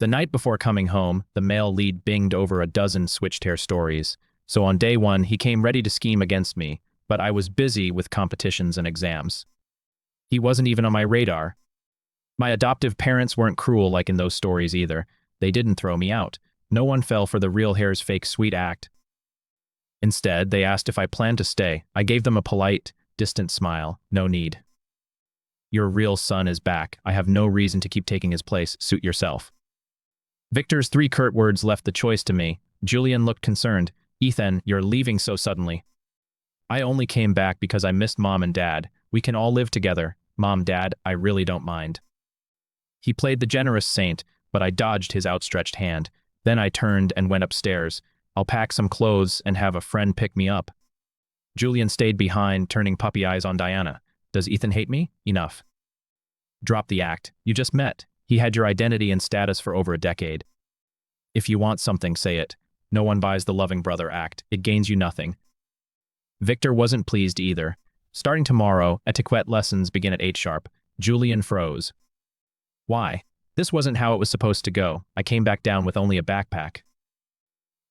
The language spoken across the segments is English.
The night before coming home, the male lead binged over a dozen switched hair stories. So on day one, he came ready to scheme against me, but I was busy with competitions and exams. He wasn't even on my radar. My adoptive parents weren't cruel like in those stories either. They didn't throw me out. No one fell for the real Heir's fake sweet act. Instead, they asked if I planned to stay. I gave them a polite, distant smile. No need. Your real son is back. I have no reason to keep taking his place. Suit yourself. Victor's three curt words left the choice to me. Julian looked concerned. Ethan, you're leaving so suddenly. I only came back because I missed Mom and Dad. We can all live together. Mom, Dad, I really don't mind. He played the generous saint, but I dodged his outstretched hand. Then I turned and went upstairs. I'll pack some clothes and have a friend pick me up. Julian stayed behind, turning puppy eyes on Diana. Does Ethan hate me? Enough. Drop the act. You just met. He had your identity and status for over a decade. If you want something, say it. No one buys the loving brother act. It gains you nothing. Victor wasn't pleased either. Starting tomorrow, etiquette lessons begin at 8 sharp. Julian froze. Why? This wasn't how it was supposed to go. I came back down with only a backpack.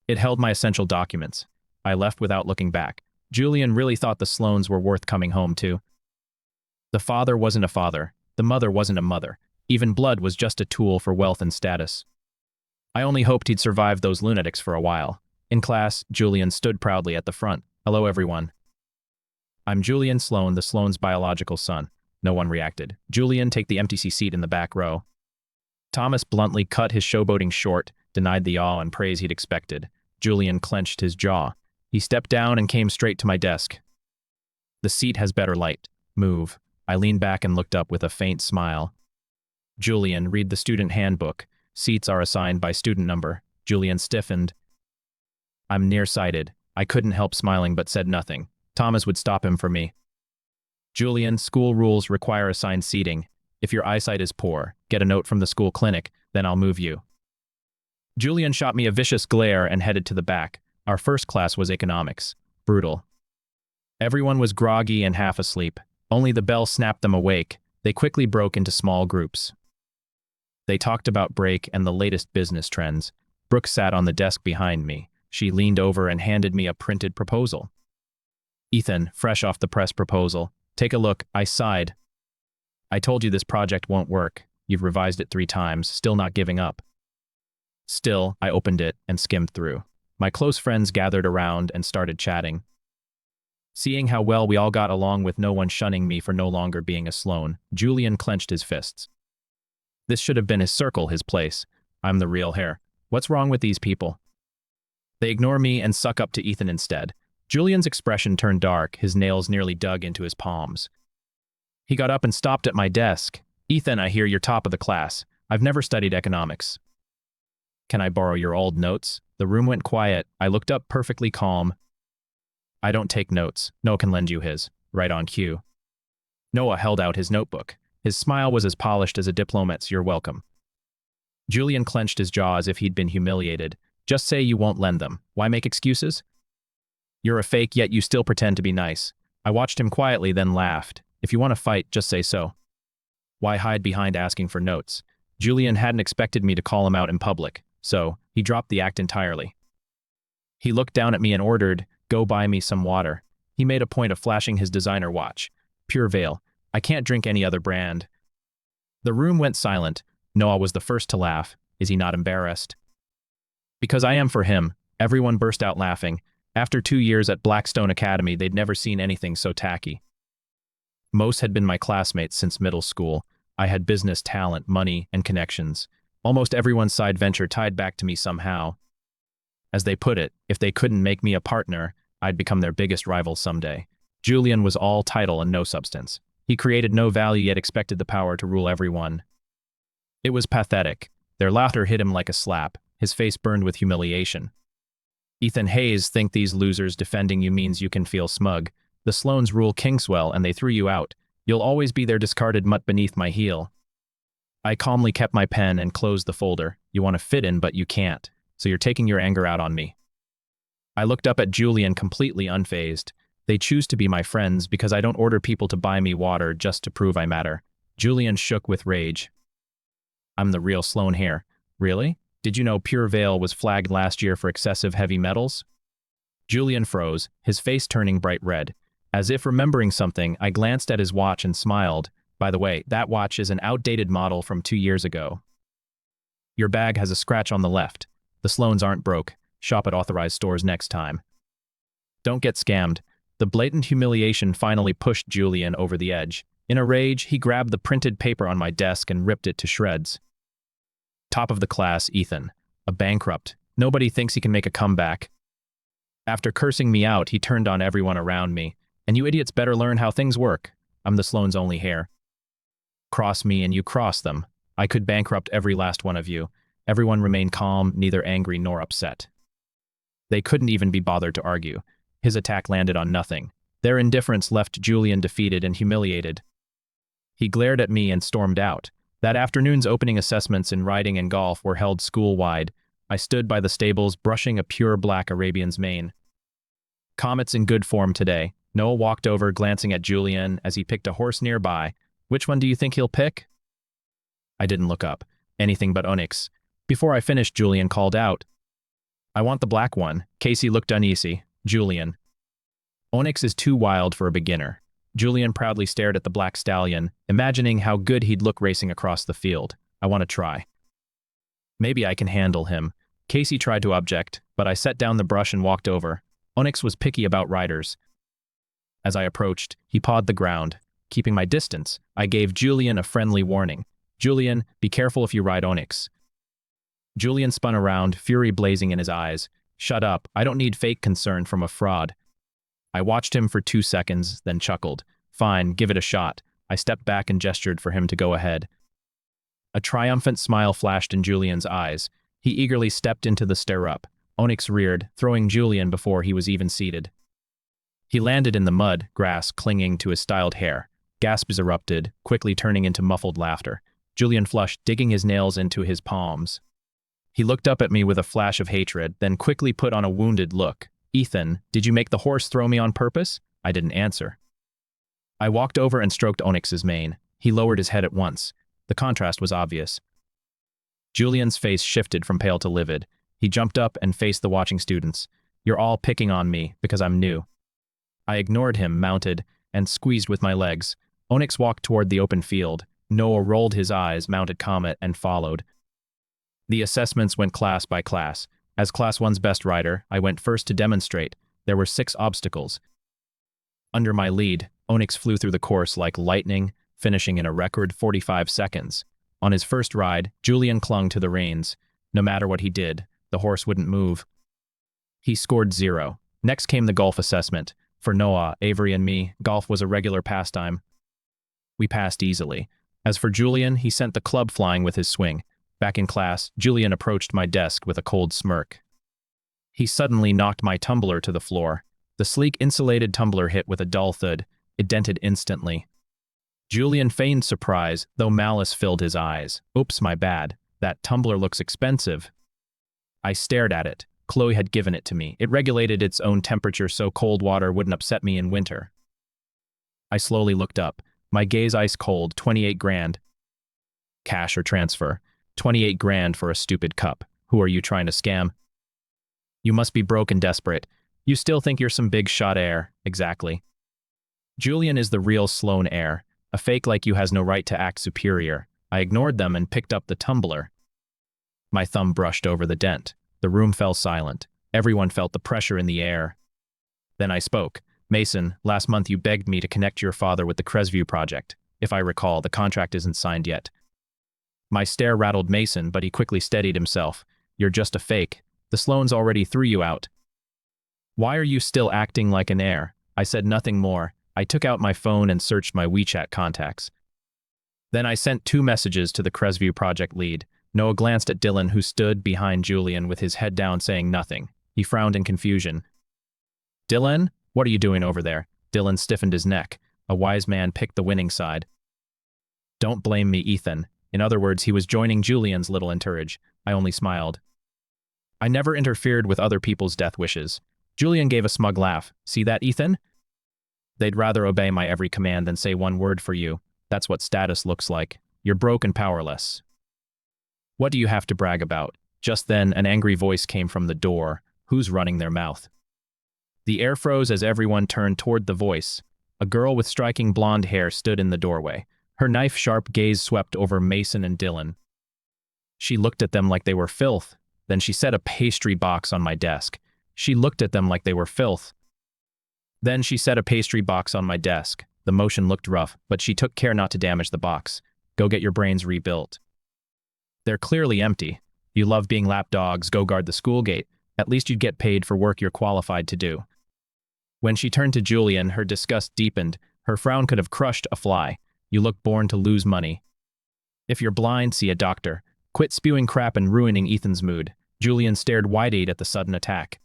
It held my essential documents. I left without looking back. Julian really thought the Sloanes were worth coming home to. The father wasn't a father. The mother wasn't a mother. Even blood was just a tool for wealth and status. I only hoped he'd survive those lunatics for a while. In class, Julian stood proudly at the front. Hello, everyone. I'm Julian Sloane, the Sloanes' biological son. No one reacted. Julian, take the MTC seat in the back row. Thomas bluntly cut his showboating short, denied the awe and praise he'd expected. Julian clenched his jaw. He stepped down and came straight to my desk. The seat has better light. Move. I leaned back and looked up with a faint smile. Julian, read the student handbook. Seats are assigned by student number. Julian stiffened. I'm nearsighted. I couldn't help smiling but said nothing. Thomas would stop him for me. Julian, school rules require assigned seating. If your eyesight is poor, get a note from the school clinic, then I'll move you. Julian shot me a vicious glare and headed to the back. Our first class was economics. Brutal. Everyone was groggy and half asleep. Only the bell snapped them awake. They quickly broke into small groups. They talked about break and the latest business trends. Brooke sat on the desk behind me. She leaned over and handed me a printed proposal. Ethan, fresh off the press proposal. Take a look. I sighed. I told you this project won't work. You've revised it 3 times, still not giving up. Still, I opened it and skimmed through. My close friends gathered around and started chatting. Seeing how well we all got along with no one shunning me for no longer being a Sloane, Julian clenched his fists. This should have been his circle, his place. I'm the real Heir. What's wrong with these people? They ignore me and suck up to Ethan instead. Julian's expression turned dark, his nails nearly dug into his palms. He got up and stopped at my desk. Ethan, I hear you're top of the class. I've never studied economics. Can I borrow your old notes? The room went quiet. I looked up perfectly calm. I don't take notes. Noah can lend you his. Right on cue. Noah held out his notebook. His smile was as polished as a diplomat's. You're welcome. Julian clenched his jaw as if he'd been humiliated. Just say you won't lend them. Why make excuses? You're a fake, yet you still pretend to be nice. I watched him quietly, then laughed. If you want to fight, just say so. Why hide behind asking for notes? Julian hadn't expected me to call him out in public, so he dropped the act entirely. He looked down at me and ordered, go buy me some water. He made a point of flashing his designer watch. Pure Veil. I can't drink any other brand. The room went silent. Noah was the first to laugh. Is he not embarrassed? Because I am for him. Everyone burst out laughing. After 2 years at Blackstone Academy, they'd never seen anything so tacky. Most had been my classmates since middle school. I had business talent, money, and connections. Almost everyone's side venture tied back to me somehow. As they put it, if they couldn't make me a partner, I'd become their biggest rival someday. Julian was all title and no substance. He created no value yet expected the power to rule everyone. It was pathetic. Their laughter hit him like a slap. His face burned with humiliation. Ethan Hayes think these losers defending you means you can feel smug. The Sloanes rule Kingswell and they threw you out. You'll always be their discarded mutt beneath my heel. I calmly kept my pen and closed the folder. You want to fit in, but you can't. So you're taking your anger out on me. I looked up at Julian completely unfazed. They choose to be my friends because I don't order people to buy me water just to prove I matter. Julian shook with rage. I'm the real Sloane Heir. Really? Did you know Pure Veil was flagged last year for excessive heavy metals? Julian froze, his face turning bright red. As if remembering something, I glanced at his watch and smiled. By the way, that watch is an outdated model from 2 years ago. Your bag has a scratch on the left. The Sloans aren't broke. Shop at authorized stores next time. Don't get scammed. The blatant humiliation finally pushed Julian over the edge. In a rage, he grabbed the printed paper on my desk and ripped it to shreds. Top of the class, Ethan. A bankrupt. Nobody thinks he can make a comeback. After cursing me out, he turned on everyone around me. And you idiots better learn how things work. I'm the Sloan's only heir. Cross me and you cross them. I could bankrupt every last one of you. Everyone remained calm, neither angry nor upset. They couldn't even be bothered to argue. His attack landed on nothing. Their indifference left Julian defeated and humiliated. He glared at me and stormed out. That afternoon's opening assessments in riding and golf were held school-wide. I stood by the stables, brushing a pure black Arabian's mane. Comet's in good form today. Noah walked over, glancing at Julian as he picked a horse nearby. Which one do you think he'll pick? I didn't look up. Anything but Onyx. Before I finished, Julian called out. I want the black one. Casey looked uneasy. Julian. Onyx is too wild for a beginner. Julian proudly stared at the black stallion, imagining how good he'd look racing across the field. I want to try. Maybe I can handle him. Casey tried to object, but I set down the brush and walked over. Onyx was picky about riders. As I approached, he pawed the ground. Keeping my distance, I gave Julian a friendly warning. Julian, be careful if you ride Onyx. Julian spun around, fury blazing in his eyes. Shut up, I don't need fake concern from a fraud. I watched him for 2 seconds, then chuckled. Fine, give it a shot. I stepped back and gestured for him to go ahead. A triumphant smile flashed in Julian's eyes. He eagerly stepped into the stirrup. Onyx reared, throwing Julian before he was even seated. He landed in the mud, grass clinging to his styled hair. Gasps erupted, quickly turning into muffled laughter. Julian flushed, digging his nails into his palms. He looked up at me with a flash of hatred, then quickly put on a wounded look. Ethan, did you make the horse throw me on purpose? I didn't answer. I walked over and stroked Onyx's mane. He lowered his head at once. The contrast was obvious. Julian's face shifted from pale to livid. He jumped up and faced the watching students. You're all picking on me because I'm new. I ignored him, mounted, and squeezed with my legs. Onyx walked toward the open field. Noah rolled his eyes, mounted Comet, and followed. The assessments went class by class. As Class 1's best rider, I went first to demonstrate. There were 6 obstacles. Under my lead, Onyx flew through the course like lightning, finishing in a record 45 seconds. On his first ride, Julian clung to the reins. No matter what he did, the horse wouldn't move. He scored 0. Next came the golf assessment. For Noah, Avery, and me, golf was a regular pastime. We passed easily. As for Julian, he sent the club flying with his swing. Back in class, Julian approached my desk with a cold smirk. He suddenly knocked my tumbler to the floor. The sleek insulated tumbler hit with a dull thud. It dented instantly. Julian feigned surprise, though malice filled his eyes. Oops, my bad. That tumbler looks expensive. I stared at it. Chloe had given it to me. It regulated its own temperature so cold water wouldn't upset me in winter. I slowly looked up. My gaze ice cold. 28 grand. Cash or transfer? 28 grand for a stupid cup. Who are you trying to scam? You must be broke and desperate. You still think you're some big shot heir. Exactly. Julian is the real Sloan heir. A fake like you has no right to act superior. I ignored them and picked up the tumbler. My thumb brushed over the dent. The room fell silent. Everyone felt the pressure in the air. Then I spoke. Mason, last month you begged me to connect your father with the Cresview project. If I recall, the contract isn't signed yet. My stare rattled Mason, but he quickly steadied himself. You're just a fake. The Sloans already threw you out. Why are you still acting like an heir? I said nothing more. I took out my phone and searched my WeChat contacts. Then I sent 2 messages to the Cresview project lead. Noah glanced at Dylan, who stood behind Julian with his head down, saying nothing. He frowned in confusion. Dylan? What are you doing over there? Dylan stiffened his neck. A wise man picked the winning side. Don't blame me, Ethan. In other words, he was joining Julian's little entourage. I only smiled. I never interfered with other people's death wishes. Julian gave a smug laugh. See that, Ethan? They'd rather obey my every command than say one word for you. That's what status looks like. You're broke and powerless. What do you have to brag about? Just then, an angry voice came from the door. Who's running their mouth? The air froze as everyone turned toward the voice. A girl with striking blonde hair stood in the doorway. Her knife-sharp gaze swept over Mason and Dylan. She looked at them like they were filth. Then she set a pastry box on my desk. She looked at them like they were filth. Then she set a pastry box on my desk. The motion looked rough, but she took care not to damage the box. Go get your brains rebuilt. They're clearly empty. You love being lapdogs, go guard the school gate. At least you'd get paid for work you're qualified to do. When she turned to Julian, her disgust deepened. Her frown could have crushed a fly. You look born to lose money. If you're blind, see a doctor. Quit spewing crap and ruining Ethan's mood. Julian stared wide-eyed at the sudden attack.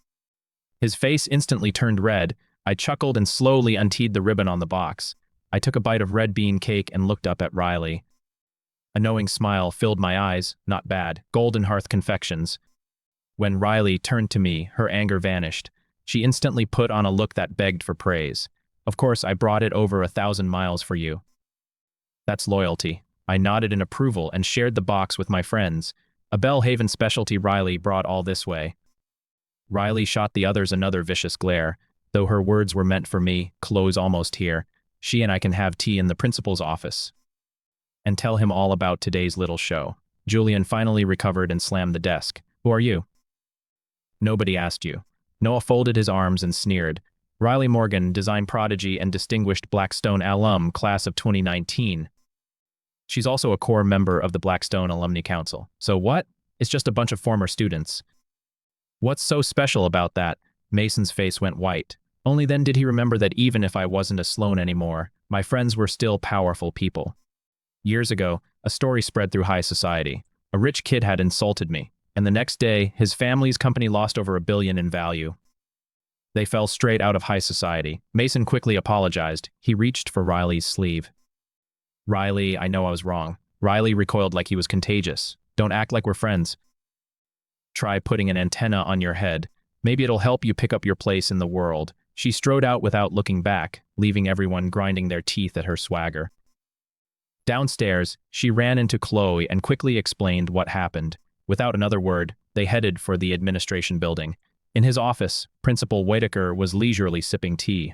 His face instantly turned red. I chuckled and slowly unteed the ribbon on the box. I took a bite of red bean cake and looked up at Riley. A knowing smile filled my eyes. Not bad. Golden Hearth Confections. When Riley turned to me, her anger vanished. She instantly put on a look that begged for praise. Of course, I brought it over 1,000 miles for you. That's loyalty. I nodded in approval and shared the box with my friends. A Bellhaven specialty Riley brought all this way. Riley shot the others another vicious glare. Though her words were meant for me, close almost here. She and I can have tea in the principal's office. And tell him all about today's little show. Julian finally recovered and slammed the desk. Who are you? Nobody asked you. Noah folded his arms and sneered. Riley Morgan, design prodigy and distinguished Blackstone alum, class of 2019. She's also a core member of the Blackstone Alumni Council. So what? It's just a bunch of former students. What's so special about that? Mason's face went white. Only then did he remember that even if I wasn't a Sloan anymore, my friends were still powerful people. Years ago, a story spread through high society. A rich kid had insulted me, and the next day, his family's company lost over $1 billion in value. They fell straight out of high society. Mason quickly apologized. He reached for Riley's sleeve. Riley, I know I was wrong. Riley recoiled like he was contagious. Don't act like we're friends. Try putting an antenna on your head. Maybe it'll help you pick up your place in the world. She strode out without looking back, leaving everyone grinding their teeth at her swagger. Downstairs, she ran into Chloe and quickly explained what happened. Without another word, they headed for the administration building. In his office, Principal Whitaker was leisurely sipping tea.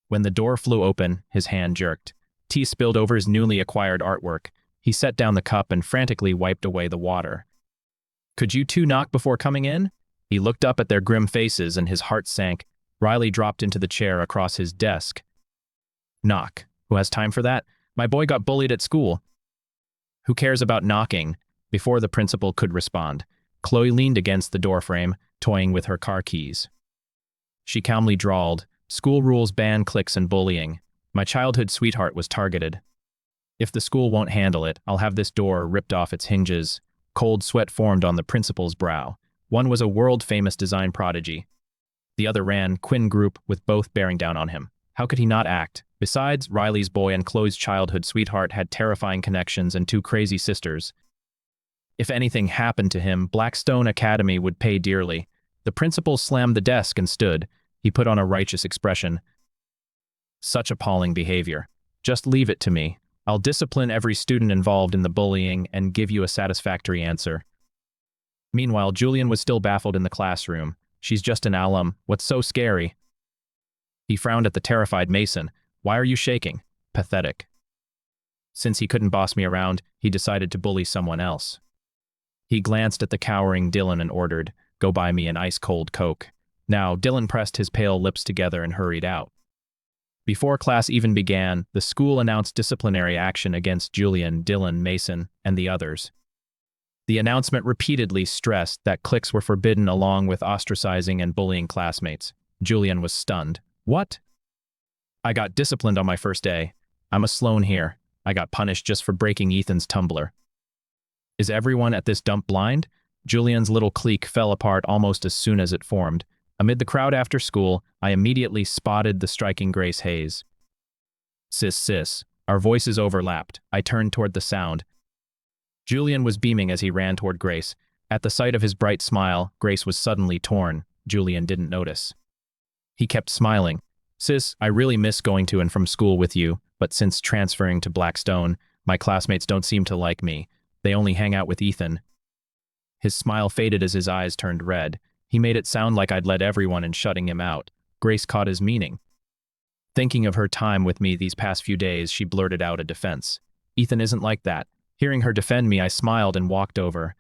When the door flew open, his hand jerked. Tea spilled over his newly acquired artwork. He set down the cup and frantically wiped away the water. Could you two knock before coming in? He looked up at their grim faces and his heart sank. Riley dropped into the chair across his desk. Knock. Who has time for that? My boy got bullied at school. Who cares about knocking? Before the principal could respond, Chloe leaned against the doorframe, toying with her car keys. She calmly drawled, "School rules ban cliques and bullying. My childhood sweetheart was targeted. If the school won't handle it, I'll have this door ripped off its hinges." Cold sweat formed on the principal's brow. One was a world-famous design prodigy. The other ran Quinn Group, with both bearing down on him. How could he not act? Besides, Riley's boy and Chloe's childhood sweetheart had terrifying connections and 2 crazy sisters. If anything happened to him, Blackstone Academy would pay dearly. The principal slammed the desk and stood. He put on a righteous expression. Such appalling behavior. Just leave it to me. I'll discipline every student involved in the bullying and give you a satisfactory answer. Meanwhile, Julian was still baffled in the classroom. She's just an alum. What's so scary? He frowned at the terrified Mason. Why are you shaking? Pathetic. Since he couldn't boss me around, he decided to bully someone else. He glanced at the cowering Dylan and ordered, "Go buy me an ice-cold Coke." Now, Dylan pressed his pale lips together and hurried out. Before class even began, the school announced disciplinary action against Julian, Dylan, Mason, and the others. The announcement repeatedly stressed that cliques were forbidden along with ostracizing and bullying classmates. Julian was stunned. What? I got disciplined on my first day. I'm a Sloan here. I got punished just for breaking Ethan's tumbler. Is everyone at this dump blind? Julian's little clique fell apart almost as soon as it formed. Amid the crowd after school, I immediately spotted the striking Grace Hayes. Sis. Our voices overlapped. I turned toward the sound. Julian was beaming as he ran toward Grace. At the sight of his bright smile, Grace was suddenly torn. Julian didn't notice. He kept smiling. Sis, I really miss going to and from school with you, but since transferring to Blackstone, my classmates don't seem to like me. They only hang out with Ethan. His smile faded as his eyes turned red. He made it sound like I'd led everyone in shutting him out. Grace caught his meaning. Thinking of her time with me these past few days, she blurted out a defense. Ethan isn't like that. Hearing her defend me, I smiled and walked over.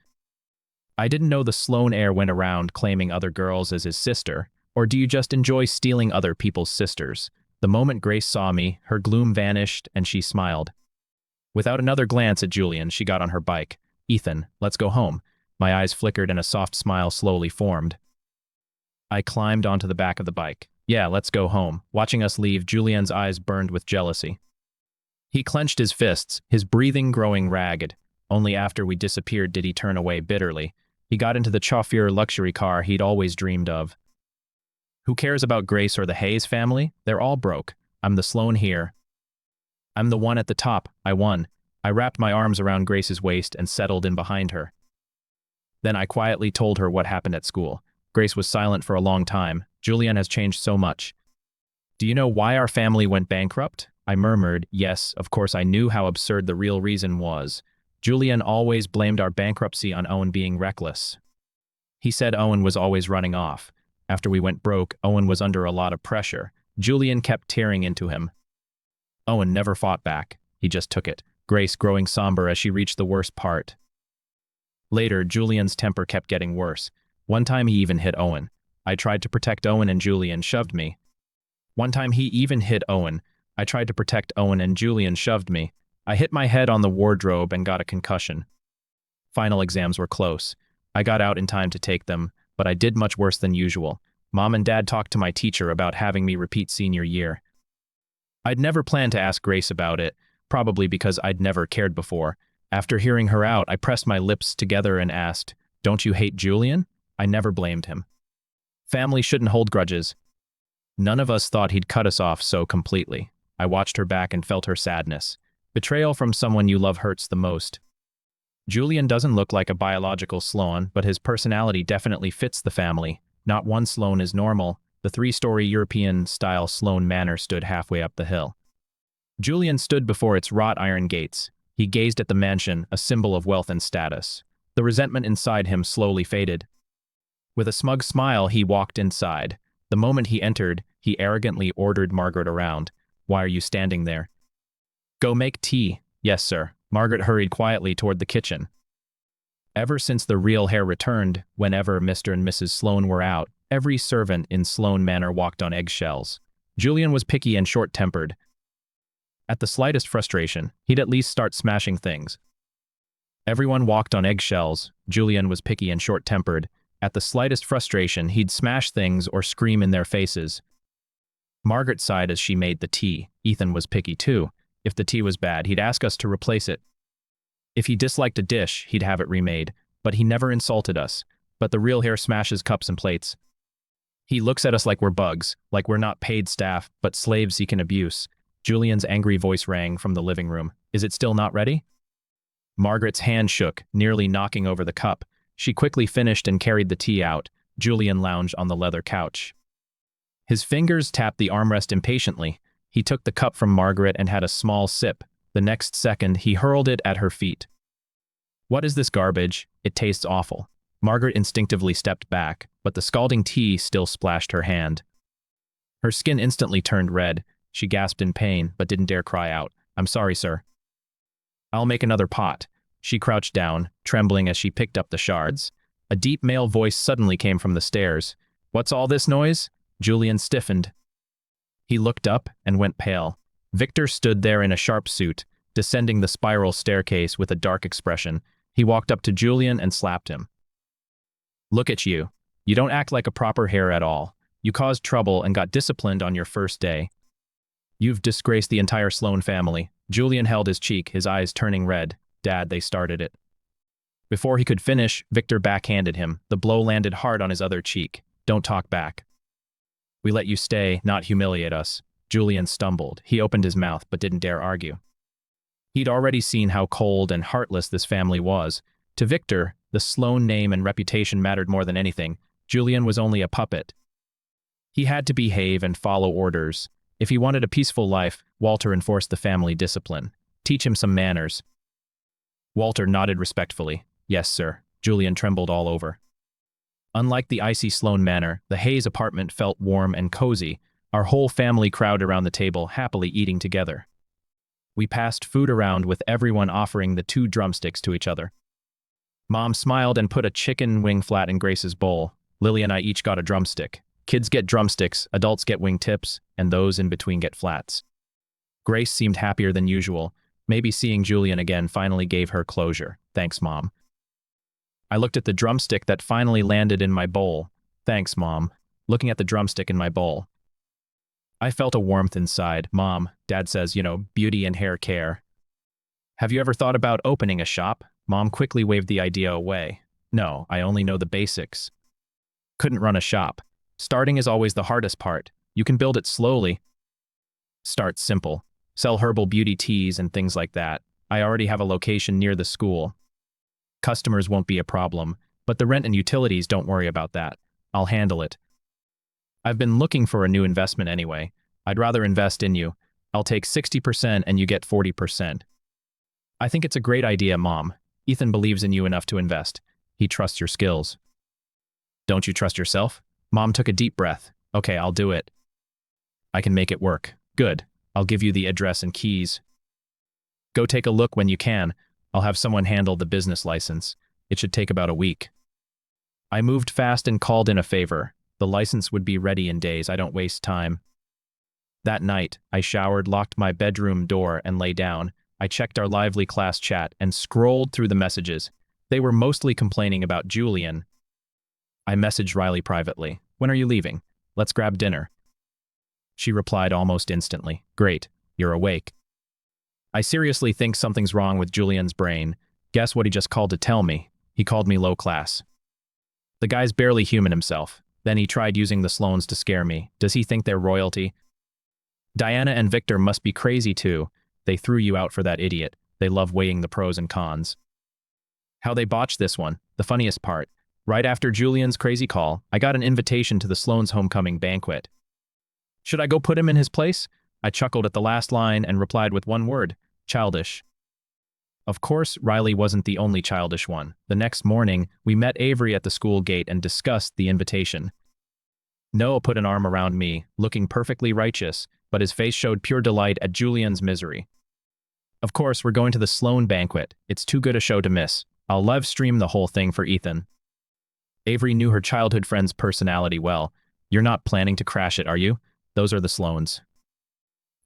I didn't know the Sloan heir went around claiming other girls as his sister. Or do you just enjoy stealing other people's sisters? The moment Grace saw me, her gloom vanished and she smiled. Without another glance at Julian, she got on her bike. Ethan, let's go home. My eyes flickered and a soft smile slowly formed. I climbed onto the back of the bike. Yeah, let's go home. Watching us leave, Julian's eyes burned with jealousy. He clenched his fists, his breathing growing ragged. Only after we disappeared did he turn away bitterly. He got into the chauffeur luxury car he'd always dreamed of. Who cares about Grace or the Hayes family? They're all broke. I'm the Sloan here. I'm the one at the top. I won. I wrapped my arms around Grace's waist and settled in behind her. Then I quietly told her what happened at school. Grace was silent for a long time. Julian has changed so much. Do you know why our family went bankrupt? I murmured. Yes, of course I knew how absurd the real reason was. Julian always blamed our bankruptcy on Owen being reckless. He said Owen was always running off. After we went broke, Owen was under a lot of pressure. Julian kept tearing into him. Owen never fought back. He just took it, Grace growing somber as she reached the worst part. Later, Julian's temper kept getting worse. One time he even hit Owen. I tried to protect Owen and Julian shoved me. One time he even hit Owen. I tried to protect Owen and Julian shoved me. I hit my head on the wardrobe and got a concussion. Final exams were close. I got out in time to take them, but I did much worse than usual. Mom and Dad talked to my teacher about having me repeat senior year. I'd never planned to ask Grace about it, probably because I'd never cared before. After hearing her out, I pressed my lips together and asked, "Don't you hate Julian?" I never blamed him. Family shouldn't hold grudges. None of us thought he'd cut us off so completely. I watched her back and felt her sadness. Betrayal from someone you love hurts the most. Julian doesn't look like a biological Sloan, but his personality definitely fits the family. Not one Sloan is normal. The three-story European-style Sloan manor stood halfway up the hill. Julian stood before its wrought iron gates. He gazed at the mansion, a symbol of wealth and status. The resentment inside him slowly faded. With a smug smile, he walked inside. The moment he entered, he arrogantly ordered Margaret around. "Why are you standing there?" "Go make tea." "Yes, sir." Margaret hurried quietly toward the kitchen. Ever since the real Heir returned, whenever Mr. and Mrs. Sloan were out, every servant in Sloan Manor walked on eggshells. Julian was picky and short-tempered. At the slightest frustration, he'd at least start smashing things. Everyone walked on eggshells. Julian was picky and short-tempered. At the slightest frustration, he'd smash things or scream in their faces. Margaret sighed as she made the tea. Ethan was picky too. If the tea was bad, he'd ask us to replace it. If he disliked a dish, he'd have it remade. But he never insulted us. But the real Heir smashes cups and plates. He looks at us like we're bugs, like we're not paid staff, but slaves seeking abuse. Julian's angry voice rang from the living room. "Is it still not ready?" Margaret's hand shook, nearly knocking over the cup. She quickly finished and carried the tea out. Julian lounged on the leather couch. His fingers tapped the armrest impatiently. He took the cup from Margaret and had a small sip. The next second, he hurled it at her feet. "What is this garbage? It tastes awful." Margaret instinctively stepped back, but the scalding tea still splashed her hand. Her skin instantly turned red. She gasped in pain, but didn't dare cry out. "I'm sorry, sir." "I'll make another pot." She crouched down, trembling as she picked up the shards. A deep male voice suddenly came from the stairs. "What's all this noise?" Julian stiffened. He looked up and went pale. Victor stood there in a sharp suit, descending the spiral staircase with a dark expression. He walked up to Julian and slapped him. "Look at you. You don't act like a proper Heir at all. You caused trouble and got disciplined on your first day. You've disgraced the entire Sloan family." Julian held his cheek, his eyes turning red. "Dad, they started it." Before he could finish, Victor backhanded him. The blow landed hard on his other cheek. "Don't talk back. We let you stay, not humiliate us." Julian stumbled. He opened his mouth, but didn't dare argue. He'd already seen how cold and heartless this family was. To Victor, the Sloan name and reputation mattered more than anything. Julian was only a puppet. He had to behave and follow orders. If he wanted a peaceful life, Walter enforced the family discipline. Teach him some manners. Walter nodded respectfully. Yes, sir. Julian trembled all over. Unlike the icy Sloane Manor, the Hayes apartment felt warm and cozy. Our whole family crowded around the table, happily eating together. We passed food around with everyone offering the 2 drumsticks to each other. Mom smiled and put a chicken wing flat in Grace's bowl. Lily and I each got a drumstick. Kids get drumsticks, adults get wing tips, and those in between get flats. Grace seemed happier than usual. Maybe seeing Julian again finally gave her closure. Thanks, Mom. I looked at the drumstick that finally landed in my bowl. Thanks, Mom. Looking at the drumstick in my bowl, I felt a warmth inside. Mom, Dad says, beauty and hair care. Have you ever thought about opening a shop? Mom quickly waved the idea away. No, I only know the basics. Couldn't run a shop. Starting is always the hardest part. You can build it slowly. Start simple. Sell herbal beauty teas and things like that. I already have a location near the school. Customers won't be a problem, but the rent and utilities, don't worry about that. I'll handle it. I've been looking for a new investment anyway. I'd rather invest in you. I'll take 60% and you get 40%. I think it's a great idea, Mom. Ethan believes in you enough to invest. He trusts your skills. Don't you trust yourself? Mom took a deep breath. Okay, I'll do it. I can make it work. Good. I'll give you the address and keys. Go take a look when you can. I'll have someone handle the business license. It should take about a week. I moved fast and called in a favor. The license would be ready in days. I don't waste time. That night, I showered, locked my bedroom door, and lay down. I checked our lively class chat and scrolled through the messages. They were mostly complaining about Julian. I messaged Riley privately. When are you leaving? Let's grab dinner. She replied almost instantly. Great, you're awake. I seriously think something's wrong with Julian's brain. Guess what he just called to tell me? He called me low class. The guy's barely human himself. Then he tried using the Sloanes to scare me. Does he think they're royalty? Diana and Victor must be crazy too. They threw you out for that idiot. They love weighing the pros and cons. How they botched this one. The funniest part. Right after Julian's crazy call, I got an invitation to the Sloanes' homecoming banquet. Should I go put him in his place? I chuckled at the last line and replied with one word. Childish. Of course, Riley wasn't the only childish one. The next morning, we met Avery at the school gate and discussed the invitation. Noah put an arm around me, looking perfectly righteous, but his face showed pure delight at Julian's misery. Of course, we're going to the Sloane banquet. It's too good a show to miss. I'll live stream the whole thing for Ethan. Avery knew her childhood friend's personality well. You're not planning to crash it, are you? Those are the Sloanes.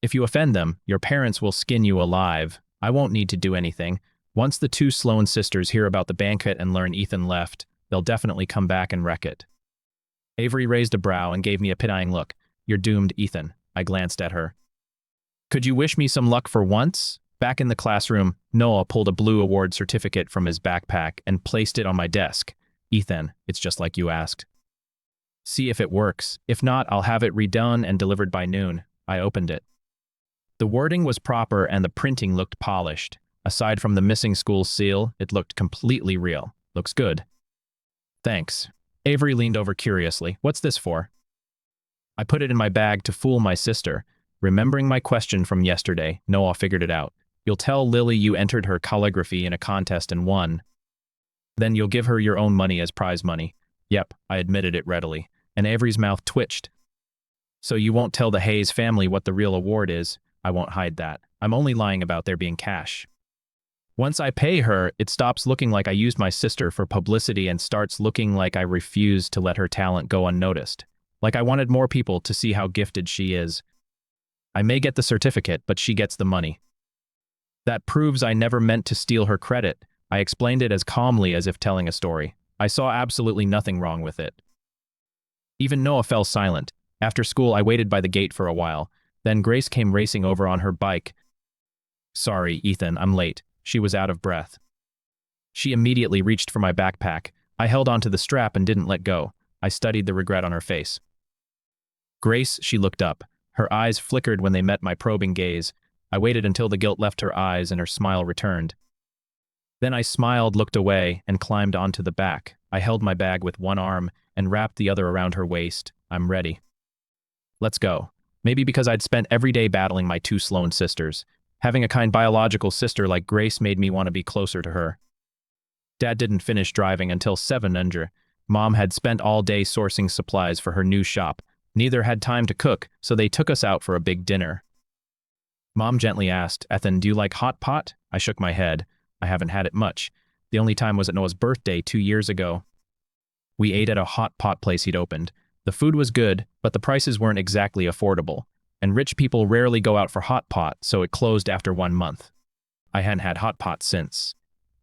If you offend them, your parents will skin you alive. I won't need to do anything. Once the 2 Sloane sisters hear about the banquet and learn Ethan left, they'll definitely come back and wreck it. Avery raised a brow and gave me a pitying look. You're doomed, Ethan. I glanced at her. Could you wish me some luck for once? Back in the classroom, Noah pulled a blue award certificate from his backpack and placed it on my desk. Ethan, it's just like you asked. See if it works. If not, I'll have it redone and delivered by noon. I opened it. The wording was proper and the printing looked polished. Aside from the missing school seal, it looked completely real. Looks good. Thanks. Avery leaned over curiously. What's this for? I put it in my bag to fool my sister. Remembering my question from yesterday, Noah figured it out. You'll tell Lily you entered her calligraphy in a contest and won. Then you'll give her your own money as prize money. Yep, I admitted it readily, and Avery's mouth twitched. So you won't tell the Hayes family what the real award is? I won't hide that. I'm only lying about there being cash. Once I pay her, it stops looking like I used my sister for publicity and starts looking like I refused to let her talent go unnoticed. Like I wanted more people to see how gifted she is. I may get the certificate, but she gets the money. That proves I never meant to steal her credit. I explained it as calmly as if telling a story. I saw absolutely nothing wrong with it. Even Noah fell silent. After school, I waited by the gate for a while. Then Grace came racing over on her bike. Sorry, Ethan, I'm late. She was out of breath. She immediately reached for my backpack. I held onto the strap and didn't let go. I studied the regret on her face. Grace, she looked up. Her eyes flickered when they met my probing gaze. I waited until the guilt left her eyes and her smile returned. Then I smiled, looked away, and climbed onto the back. I held my bag with one arm and wrapped the other around her waist. I'm ready. Let's go. Maybe because I'd spent every day battling my 2 Sloane sisters. Having a kind biological sister like Grace made me want to be closer to her. Dad didn't finish driving until 7 Mom had spent all day sourcing supplies for her new shop. Neither had time to cook, so they took us out for a big dinner. Mom gently asked, "Ethan, do you like hot pot?" I shook my head. I haven't had it much. The only time was at Noah's birthday 2 years ago. We ate at a hot pot place he'd opened. The food was good, but the prices weren't exactly affordable. And rich people rarely go out for hot pot, so it closed after 1 month. I hadn't had hot pot since.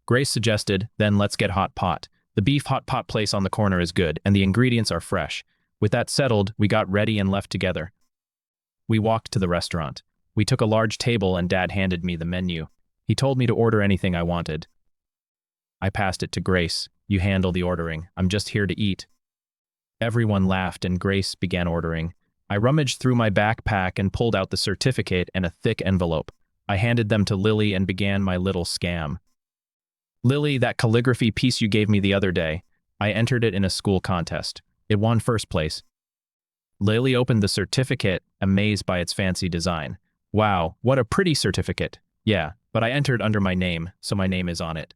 Grace suggested, "Then let's get hot pot. The beef hot pot place on the corner is good, and the ingredients are fresh." With that settled, we got ready and left together. We walked to the restaurant. We took a large table and Dad handed me the menu. He told me to order anything I wanted. I passed it to Grace. "You handle the ordering. I'm just here to eat." Everyone laughed and Grace began ordering. I rummaged through my backpack and pulled out the certificate and a thick envelope. I handed them to Lily and began my little scam. "Lily, that calligraphy piece you gave me the other day. I entered it in a school contest. It won first place." Lily opened the certificate, amazed by its fancy design. "Wow, what a pretty certificate." "Yeah, but I entered under my name, so my name is on it."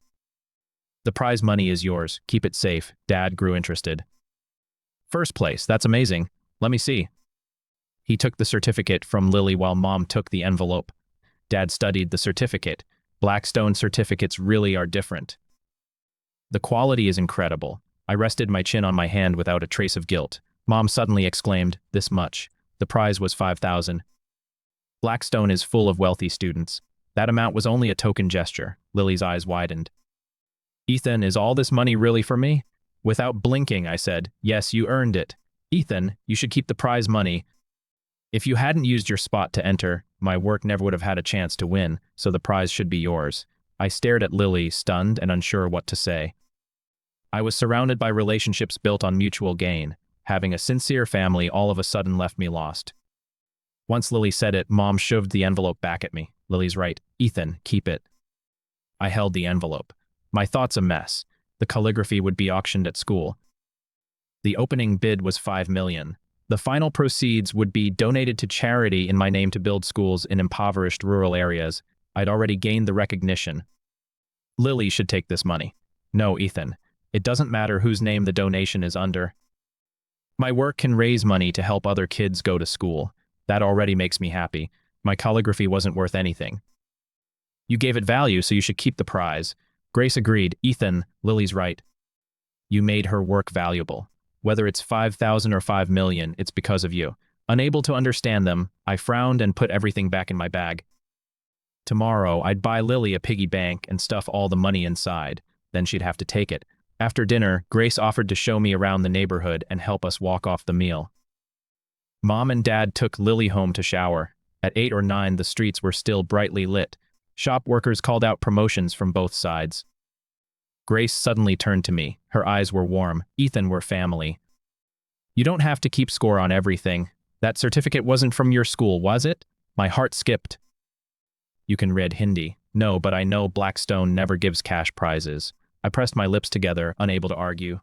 "The prize money is yours. Keep it safe." Dad grew interested. "First place, that's amazing. Let me see." He took the certificate from Lily while Mom took the envelope. Dad studied the certificate. Blackstone certificates really are different. "The quality is incredible." I rested my chin on my hand without a trace of guilt. Mom suddenly exclaimed, "This much." The prize was 5,000. Blackstone is full of wealthy students. That amount was only a token gesture. Lily's eyes widened. "Ethan, is all this money really for me?" Without blinking, I said, "Yes, you earned it." "Ethan, you should keep the prize money. If you hadn't used your spot to enter, my work never would have had a chance to win, so the prize should be yours." I stared at Lily, stunned and unsure what to say. I was surrounded by relationships built on mutual gain. Having a sincere family all of a sudden left me lost. Once Lily said it, Mom shoved the envelope back at me. "Lily's right. Ethan, keep it." I held the envelope. My thoughts a mess. The calligraphy would be auctioned at school. The opening bid was 5 million. The final proceeds would be donated to charity in my name to build schools in impoverished rural areas. I'd already gained the recognition. Lily should take this money. "No, Ethan. It doesn't matter whose name the donation is under. My work can raise money to help other kids go to school. That already makes me happy. My calligraphy wasn't worth anything." "You gave it value, so you should keep the prize." Grace agreed. "Ethan, Lily's right. You made her work valuable. Whether it's 5,000 or 5 million, it's because of you." Unable to understand them, I frowned and put everything back in my bag. Tomorrow, I'd buy Lily a piggy bank and stuff all the money inside. Then she'd have to take it. After dinner, Grace offered to show me around the neighborhood and help us walk off the meal. Mom and Dad took Lily home to shower. At 8 or 9, the streets were still brightly lit. Shop workers called out promotions from both sides. Grace suddenly turned to me. Her eyes were warm. "Ethan, we're family. You don't have to keep score on everything. That certificate wasn't from your school, was it?" My heart skipped. "You can read Hindi." "No, but I know Blackstone never gives cash prizes." I pressed my lips together, unable to argue.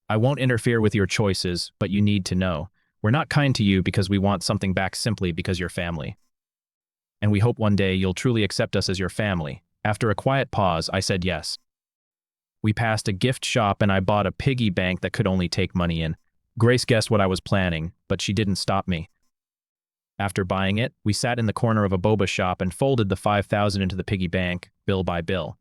"I won't interfere with your choices, but you need to know. We're not kind to you because we want something back simply because you're family. And we hope one day you'll truly accept us as your family." After a quiet pause, I said yes. We passed a gift shop and I bought a piggy bank that could only take money in. Grace guessed what I was planning, but she didn't stop me. After buying it, we sat in the corner of a boba shop and folded the 5,000 into the piggy bank, bill by bill.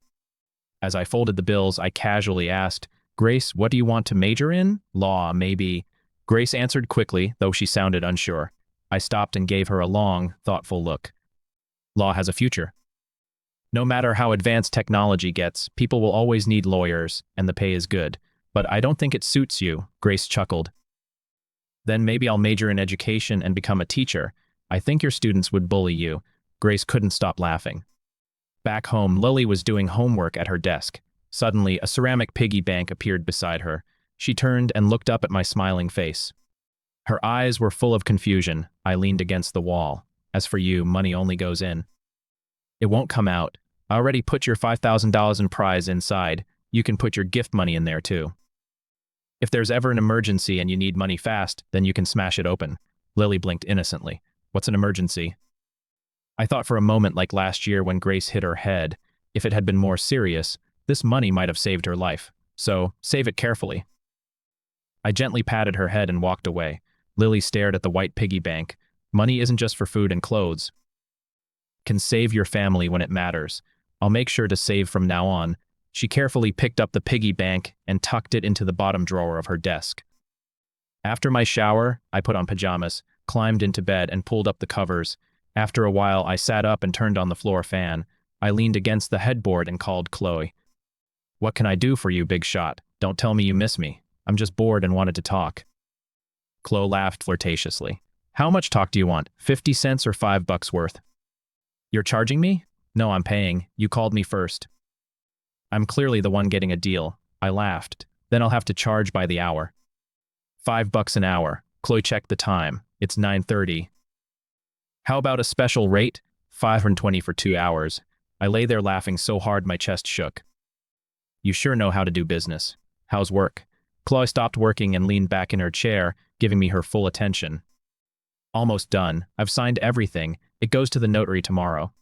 As I folded the bills, I casually asked, "Grace, what do you want to major in?" "Law, maybe." Grace answered quickly, though she sounded unsure. I stopped and gave her a long, thoughtful look. "Law has a future. No matter how advanced technology gets, people will always need lawyers, and the pay is good. But I don't think it suits you," Grace chuckled. "Then maybe I'll major in education and become a teacher. I think your students would bully you." Grace couldn't stop laughing. Back home, Lily was doing homework at her desk. Suddenly, a ceramic piggy bank appeared beside her. She turned and looked up at my smiling face. Her eyes were full of confusion. I leaned against the wall. "As for you, money only goes in. It won't come out. I already put your $5,000 in prize inside. You can put your gift money in there too. If there's ever an emergency and you need money fast, then you can smash it open." Lily blinked innocently. "What's an emergency?" I thought for a moment like last year when Grace hit her head. If it had been more serious, this money might have saved her life. So, save it carefully. I gently patted her head and walked away. Lily stared at the white piggy bank. Money isn't just for food and clothes. Can save your family when it matters. I'll make sure to save from now on. She carefully picked up the piggy bank and tucked it into the bottom drawer of her desk. After my shower, I put on pajamas, climbed into bed, and pulled up the covers. After a while, I sat up and turned on the floor fan. I leaned against the headboard and called Chloe. "What can I do for you, big shot? Don't tell me you miss me. I'm just bored and wanted to talk." Chloe laughed flirtatiously. "How much talk do you want? 50 cents or $5 worth?" "You're charging me?" "No, I'm paying. You called me first." "I'm clearly the one getting a deal." I laughed. "Then I'll have to charge by the hour." $5 an hour. Chloe checked the time. It's 9:30. "How about a special rate? 520 for 2 hours. I lay there laughing so hard my chest shook. "You sure know how to do business. How's work?" Chloe stopped working and leaned back in her chair, giving me her full attention. "Almost done. I've signed everything. It goes to the notary tomorrow.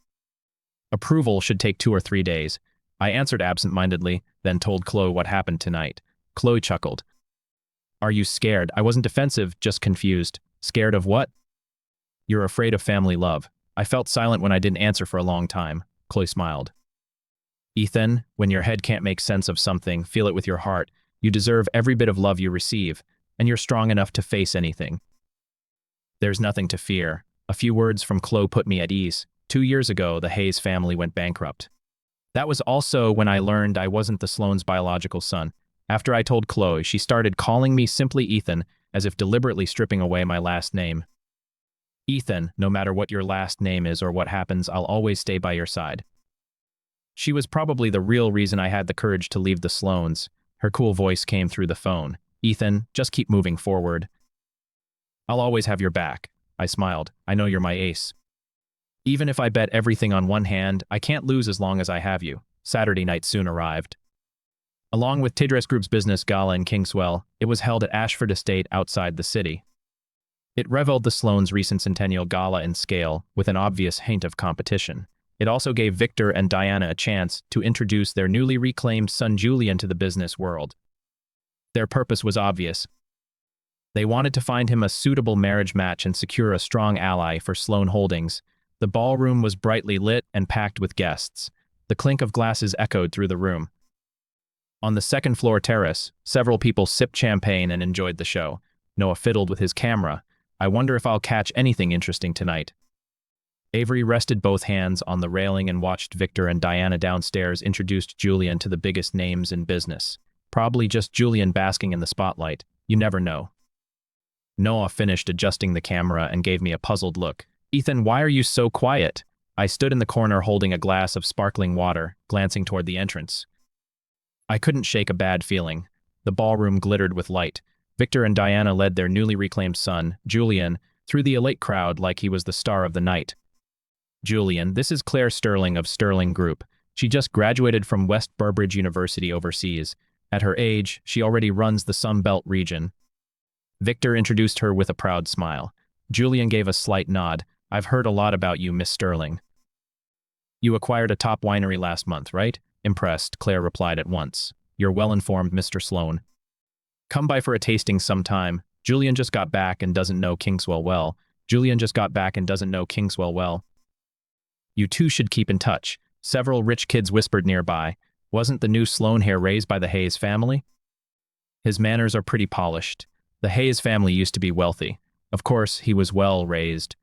Approval should take 2 or 3 days." I answered absent-mindedly, then told Chloe what happened tonight. Chloe chuckled. "Are you scared?" I wasn't defensive, just confused. "Scared of what?" "You're afraid of family love." I felt silent when I didn't answer for a long time. Chloe smiled. "Ethan, when your head can't make sense of something, feel it with your heart. You deserve every bit of love you receive, and you're strong enough to face anything. There's nothing to fear." A few words from Chloe put me at ease. 2 years ago, the Hayes family went bankrupt. That was also when I learned I wasn't the Sloane's biological son. After I told Chloe, she started calling me simply Ethan, as if deliberately stripping away my last name. "Ethan, no matter what your last name is or what happens, I'll always stay by your side." She was probably the real reason I had the courage to leave the Sloanes. Her cool voice came through the phone. "Ethan, just keep moving forward. I'll always have your back." I smiled. "I know you're my ace. Even if I bet everything on one hand, I can't lose as long as I have you." Saturday night soon arrived. Along with Tidres Group's business gala in Kingswell, it was held at Ashford Estate outside the city. It reveled the Sloanes' recent centennial gala in scale, with an obvious hint of competition. It also gave Victor and Diana a chance to introduce their newly reclaimed son Julian to the business world. Their purpose was obvious. They wanted to find him a suitable marriage match and secure a strong ally for Sloane Holdings. The ballroom was brightly lit and packed with guests. The clink of glasses echoed through the room. On the second-floor terrace, several people sipped champagne and enjoyed the show. Noah fiddled with his camera. I wonder if I'll catch anything interesting tonight. Avery rested both hands on the railing and watched Victor and Diana downstairs introduced Julian to the biggest names in business. Probably just Julian basking in the spotlight. You never know. Noah finished adjusting the camera and gave me a puzzled look. "Ethan, why are you so quiet?" I stood in the corner holding a glass of sparkling water, glancing toward the entrance. I couldn't shake a bad feeling. The ballroom glittered with light. Victor and Diana led their newly reclaimed son, Julian, through the elite crowd like he was the star of the night. "Julian, this is Claire Sterling of Sterling Group. She just graduated from West Burbridge University overseas. At her age, she already runs the Sun Belt region." Victor introduced her with a proud smile. Julian gave a slight nod. "I've heard a lot about you, Miss Sterling." "You acquired a top winery last month, right?" Impressed, Claire replied at once. "You're well-informed, Mr. Sloane. Come by for a tasting sometime. Julian just got back and doesn't know Kingswell well. Julian just got back and doesn't know Kingswell well. You two should keep in touch." Several rich kids whispered nearby. "Wasn't the new Sloane Heir raised by the Hayes family?" "His manners are pretty polished. The Hayes family used to be wealthy. Of course, he was well raised.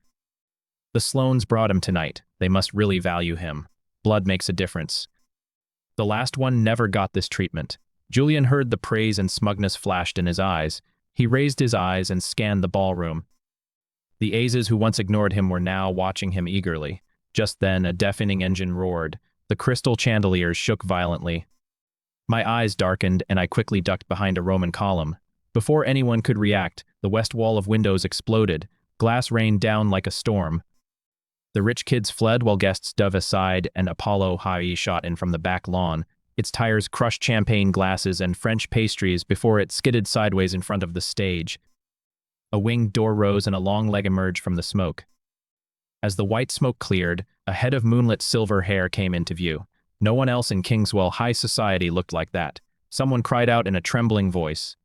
The Sloanes brought him tonight. They must really value him. Blood makes a difference. The last one never got this treatment." Julian heard the praise and smugness flashed in his eyes. He raised his eyes and scanned the ballroom. The Azes who once ignored him were now watching him eagerly. Just then, a deafening engine roared. The crystal chandeliers shook violently. My eyes darkened, and I quickly ducked behind a Roman column. Before anyone could react, the west wall of windows exploded. Glass rained down like a storm. The rich kids fled while guests dove aside, and Apollo High shot in from the back lawn. Its tires crushed champagne glasses and French pastries before it skidded sideways in front of the stage. A winged door rose and a long leg emerged from the smoke. As the white smoke cleared, a head of moonlit silver hair came into view. No one else in Kingswell high society looked like that. Someone cried out in a trembling voice.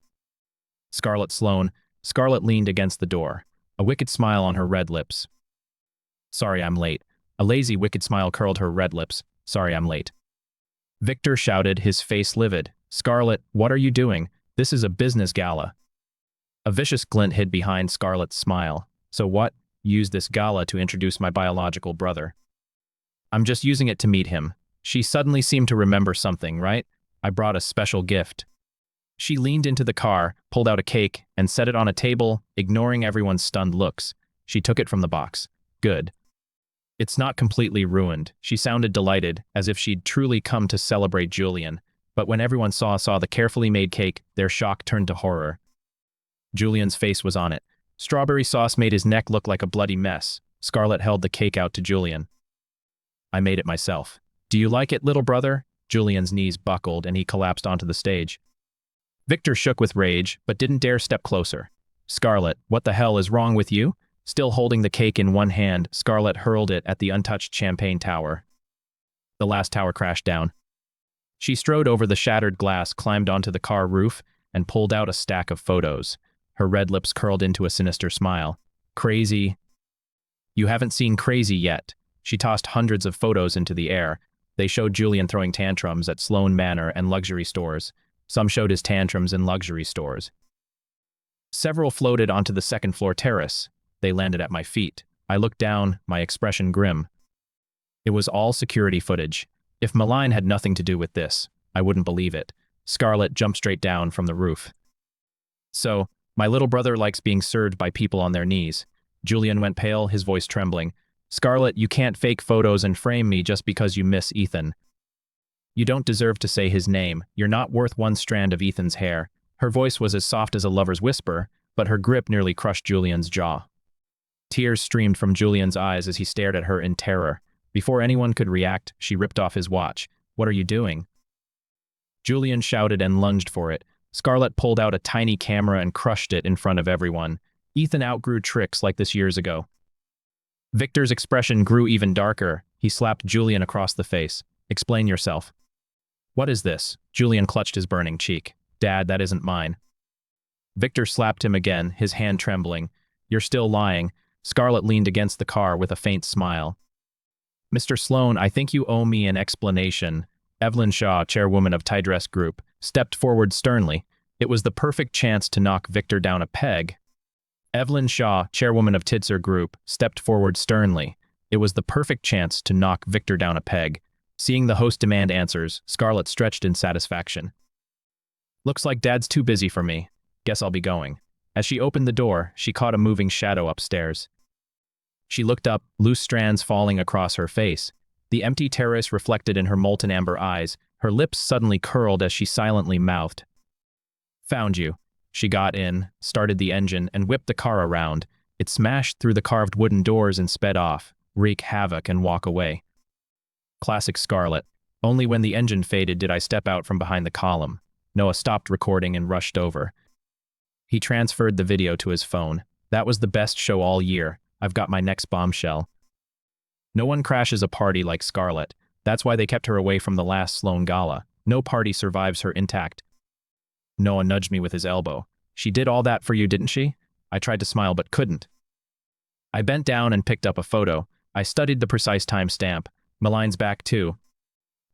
Scarlett Sloane. Scarlett leaned against the door, a wicked smile on her red lips. Sorry, I'm late. A lazy, wicked smile curled her red lips. Sorry, I'm late. Victor shouted, his face livid. Scarlett, what are you doing? This is a business gala. A vicious glint hid behind Scarlett's smile. So what? Use this gala to introduce my biological brother. I'm just using it to meet him. She suddenly seemed to remember something, right? I brought a special gift. She leaned into the car, pulled out a cake, and set it on a table, ignoring everyone's stunned looks. She took it from the box. Good. It's not completely ruined. She sounded delighted, as if she'd truly come to celebrate Julian. But when everyone saw the carefully made cake, their shock turned to horror. Julian's face was on it. Strawberry sauce made his neck look like a bloody mess. Scarlett held the cake out to Julian. I made it myself. Do you like it, little brother? Julian's knees buckled and he collapsed onto the stage. Victor shook with rage, but didn't dare step closer. Scarlett, what the hell is wrong with you? Still holding the cake in one hand, Scarlett hurled it at the untouched champagne tower. The last tower crashed down. She strode over the shattered glass, climbed onto the car roof, and pulled out a stack of photos. Her red lips curled into a sinister smile. Crazy. You haven't seen crazy yet. She tossed hundreds of photos into the air. They showed Julian throwing tantrums at Sloane Manor and luxury stores. Some showed his tantrums in luxury stores. Several floated onto the second-floor terrace. They landed at my feet. I looked down, my expression grim. It was all security footage. If Malign had nothing to do with this, I wouldn't believe it. Scarlett jumped straight down from the roof. So, my little brother likes being served by people on their knees. Julian went pale, his voice trembling. Scarlett, you can't fake photos and frame me just because you miss Ethan. You don't deserve to say his name. You're not worth one strand of Ethan's hair. Her voice was as soft as a lover's whisper, but her grip nearly crushed Julian's jaw. Tears streamed from Julian's eyes as he stared at her in terror. Before anyone could react, she ripped off his watch. What are you doing? Julian shouted and lunged for it. Scarlett pulled out a tiny camera and crushed it in front of everyone. Ethan outgrew tricks like this years ago. Victor's expression grew even darker. He slapped Julian across the face. Explain yourself. What is this? Julian clutched his burning cheek. Dad, that isn't mine. Victor slapped him again, his hand trembling. You're still lying. Scarlett leaned against the car with a faint smile. Mr. Sloane, I think you owe me an explanation. Evelyn Shaw, chairwoman of Tidress Group, stepped forward sternly. It was the perfect chance to knock Victor down a peg. Evelyn Shaw, chairwoman of Tidser Group, stepped forward sternly. It was the perfect chance to knock Victor down a peg. Seeing the host demand answers, Scarlett stretched in satisfaction. Looks like Dad's too busy for me. Guess I'll be going. As she opened the door, she caught a moving shadow upstairs. She looked up, loose strands falling across her face. The empty terrace reflected in her molten amber eyes. Her lips suddenly curled as she silently mouthed. Found you. She got in, started the engine, and whipped the car around. It smashed through the carved wooden doors and sped off, wreak havoc and walk away. Classic Scarlett. Only when the engine faded did I step out from behind the column. Noah stopped recording and rushed over. He transferred the video to his phone. That was the best show all year. I've got my next bombshell. No one crashes a party like Scarlett. That's why they kept her away from the last Sloane Gala. No party survives her intact. Noah nudged me with his elbow. She did all that for you, didn't she? I tried to smile but couldn't. I bent down and picked up a photo. I studied the precise timestamp. Malign's back too.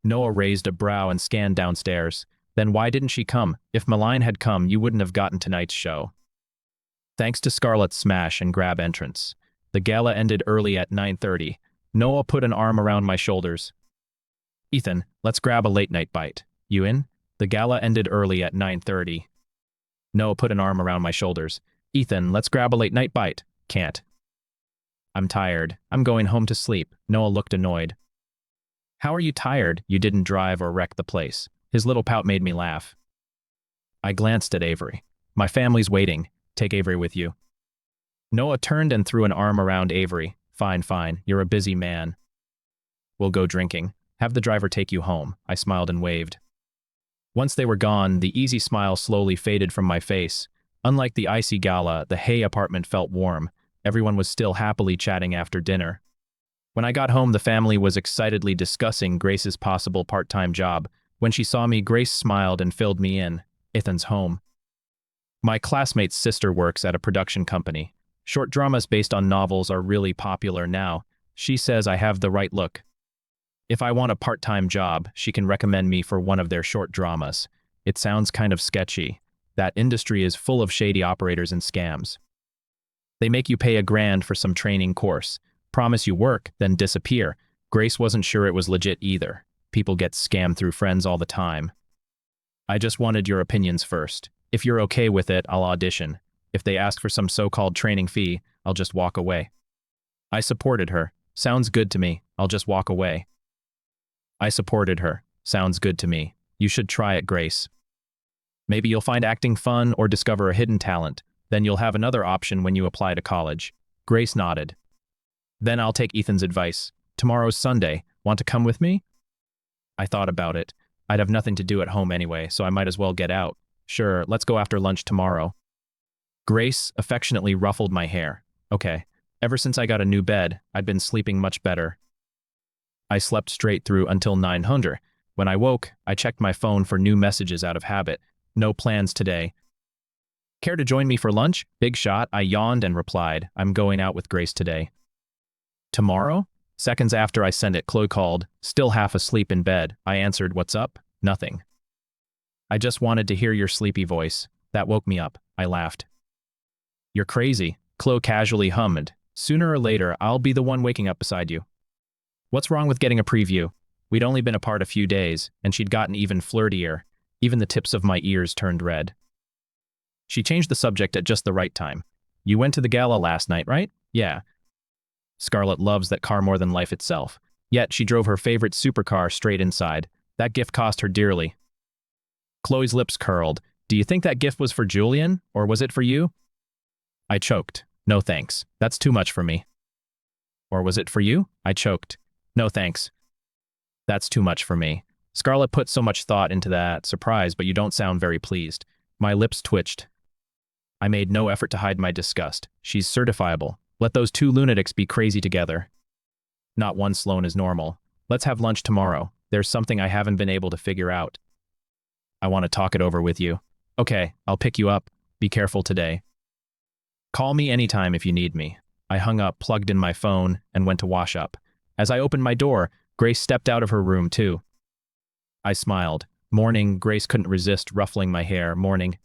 Noah raised a brow and scanned downstairs. Then why didn't she come? If Malign had come, you wouldn't have gotten tonight's show. Thanks to Scarlett's smash and grab entrance. The gala ended early at 9:30. Noah put an arm around my shoulders. Ethan, let's grab a late-night bite. You in? The gala ended early at 9:30. Noah put an arm around my shoulders. Ethan, let's grab a late-night bite. Can't. I'm tired. I'm going home to sleep. Noah looked annoyed. How are you tired? You didn't drive or wreck the place. His little pout made me laugh. I glanced at Avery. My family's waiting. Take Avery with you. Noah turned and threw an arm around Avery. Fine, fine. You're a busy man. We'll go drinking. Have the driver take you home. I smiled and waved. Once they were gone, the easy smile slowly faded from my face. Unlike the icy gala, the Hay apartment felt warm. Everyone was still happily chatting after dinner. When I got home, the family was excitedly discussing Grace's possible part-time job. When she saw me, Grace smiled and filled me in. Ethan's home. My classmate's sister works at a production company. Short dramas based on novels are really popular now. She says I have the right look. If I want a part-time job, she can recommend me for one of their short dramas. It sounds kind of sketchy. That industry is full of shady operators and scams. They make you pay $1,000 for some training course, promise you work, then disappear. Grace wasn't sure it was legit either. People get scammed through friends all the time. I just wanted your opinions first. If you're okay with it, I'll audition. If they ask for some so-called training fee, I'll just walk away. I supported her. Sounds good to me. I'll just walk away. I supported her. Sounds good to me. You should try it, Grace. Maybe you'll find acting fun or discover a hidden talent. Then you'll have another option when you apply to college. Grace nodded. Then I'll take Ethan's advice. Tomorrow's Sunday. Want to come with me? I thought about it. I'd have nothing to do at home anyway, so I might as well get out. Sure, let's go after lunch tomorrow. Grace affectionately ruffled my hair. Okay. Ever since I got a new bed, I'd been sleeping much better. I slept straight through until 900. When I woke, I checked my phone for new messages out of habit. No plans today. Care to join me for lunch? Big shot. I yawned and replied, I'm going out with Grace today. Tomorrow? Seconds after I sent it, Chloe called, still half asleep in bed. I answered, what's up? Nothing. I just wanted to hear your sleepy voice. That woke me up. I laughed. You're crazy. Chloe casually hummed. Sooner or later, I'll be the one waking up beside you. What's wrong with getting a preview? We'd only been apart a few days, and she'd gotten even flirtier. Even the tips of my ears turned red. She changed the subject at just the right time. You went to the gala last night, right? Yeah. Scarlett loves that car more than life itself. Yet she drove her favorite supercar straight inside. That gift cost her dearly. Chloe's lips curled. Do you think that gift was for Julian, or was it for you? I choked. No thanks. That's too much for me. Or was it for you? I choked. No thanks. That's too much for me. Scarlett put so much thought into that. Surprise, but you don't sound very pleased. My lips twitched. I made no effort to hide my disgust. She's certifiable. Let those two lunatics be crazy together. Not one Sloane is normal. Let's have lunch tomorrow. There's something I haven't been able to figure out. I want to talk it over with you. Okay, I'll pick you up. Be careful today. Call me anytime if you need me. I hung up, plugged in my phone, and went to wash up. As I opened my door, Grace stepped out of her room too. I smiled. Morning. Grace couldn't resist ruffling my hair. Morning.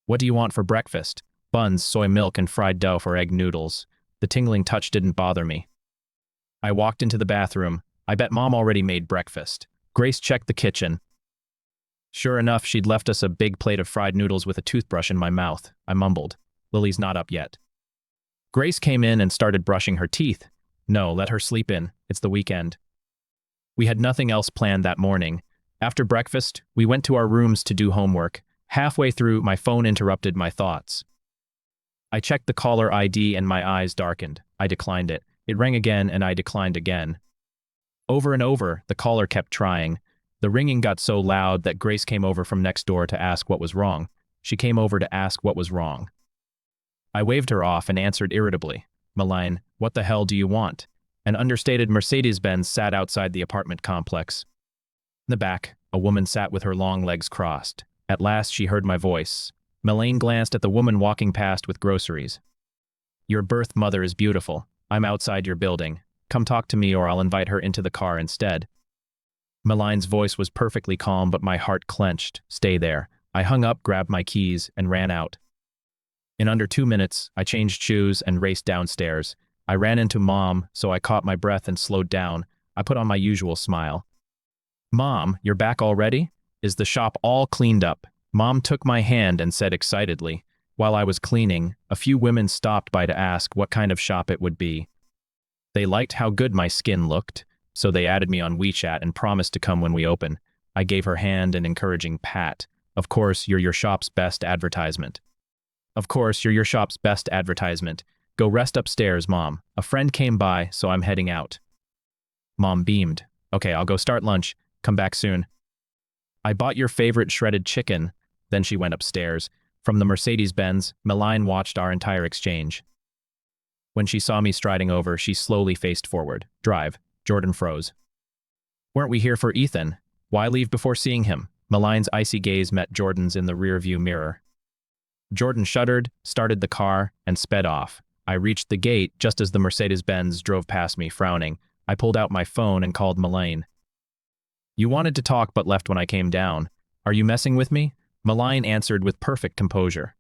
What do you want for breakfast? Buns, soy milk, and fried dough for egg noodles. The tingling touch didn't bother me. I walked into the bathroom. I bet Mom already made breakfast. Grace checked the kitchen. Sure enough, she'd left us a big plate of fried noodles with a toothbrush in my mouth. I mumbled. Lily's not up yet. Grace came in and started brushing her teeth. No, let her sleep in. It's the weekend. We had nothing else planned that morning. After breakfast, we went to our rooms to do homework. Halfway through, my phone interrupted my thoughts. I checked the caller ID and my eyes darkened. I declined it. It rang again and I declined again. Over and over, the caller kept trying. The ringing got so loud that Grace came over from next door to ask what was wrong. She came over to ask what was wrong. I waved her off and answered irritably. Malign, what the hell do you want? An understated Mercedes-Benz sat outside the apartment complex. In the back, a woman sat with her long legs crossed. At last, she heard my voice. Melaine glanced at the woman walking past with groceries. Your birth mother is beautiful. I'm outside your building. Come talk to me or I'll invite her into the car instead. Melaine's voice was perfectly calm, but my heart clenched. Stay there. I hung up, grabbed my keys, and ran out. In under 2 minutes, I changed shoes and raced downstairs. I ran into Mom, so I caught my breath and slowed down. I put on my usual smile. Mom, you're back already? Is the shop all cleaned up? Mom took my hand and said excitedly. While I was cleaning, a few women stopped by to ask what kind of shop it would be. They liked how good my skin looked, so they added me on WeChat and promised to come when we open. I gave her hand an encouraging pat. Of course, you're your shop's best advertisement. Of course, you're your shop's best advertisement. Go rest upstairs, Mom. A friend came by, so I'm heading out. Mom beamed. Okay, I'll go start lunch. Come back soon. I bought your favorite shredded chicken. Then she went upstairs. From the Mercedes-Benz, Melaine watched our entire exchange. When she saw me striding over, she slowly faced forward. Drive. Jordan froze. Weren't we here for Ethan? Why leave before seeing him? Malign's icy gaze met Jordan's in the rearview mirror. Jordan shuddered, started the car, and sped off. I reached the gate just as the Mercedes-Benz drove past me, frowning. I pulled out my phone and called Malign. You wanted to talk but left when I came down. Are you messing with me? Malign answered with perfect composure.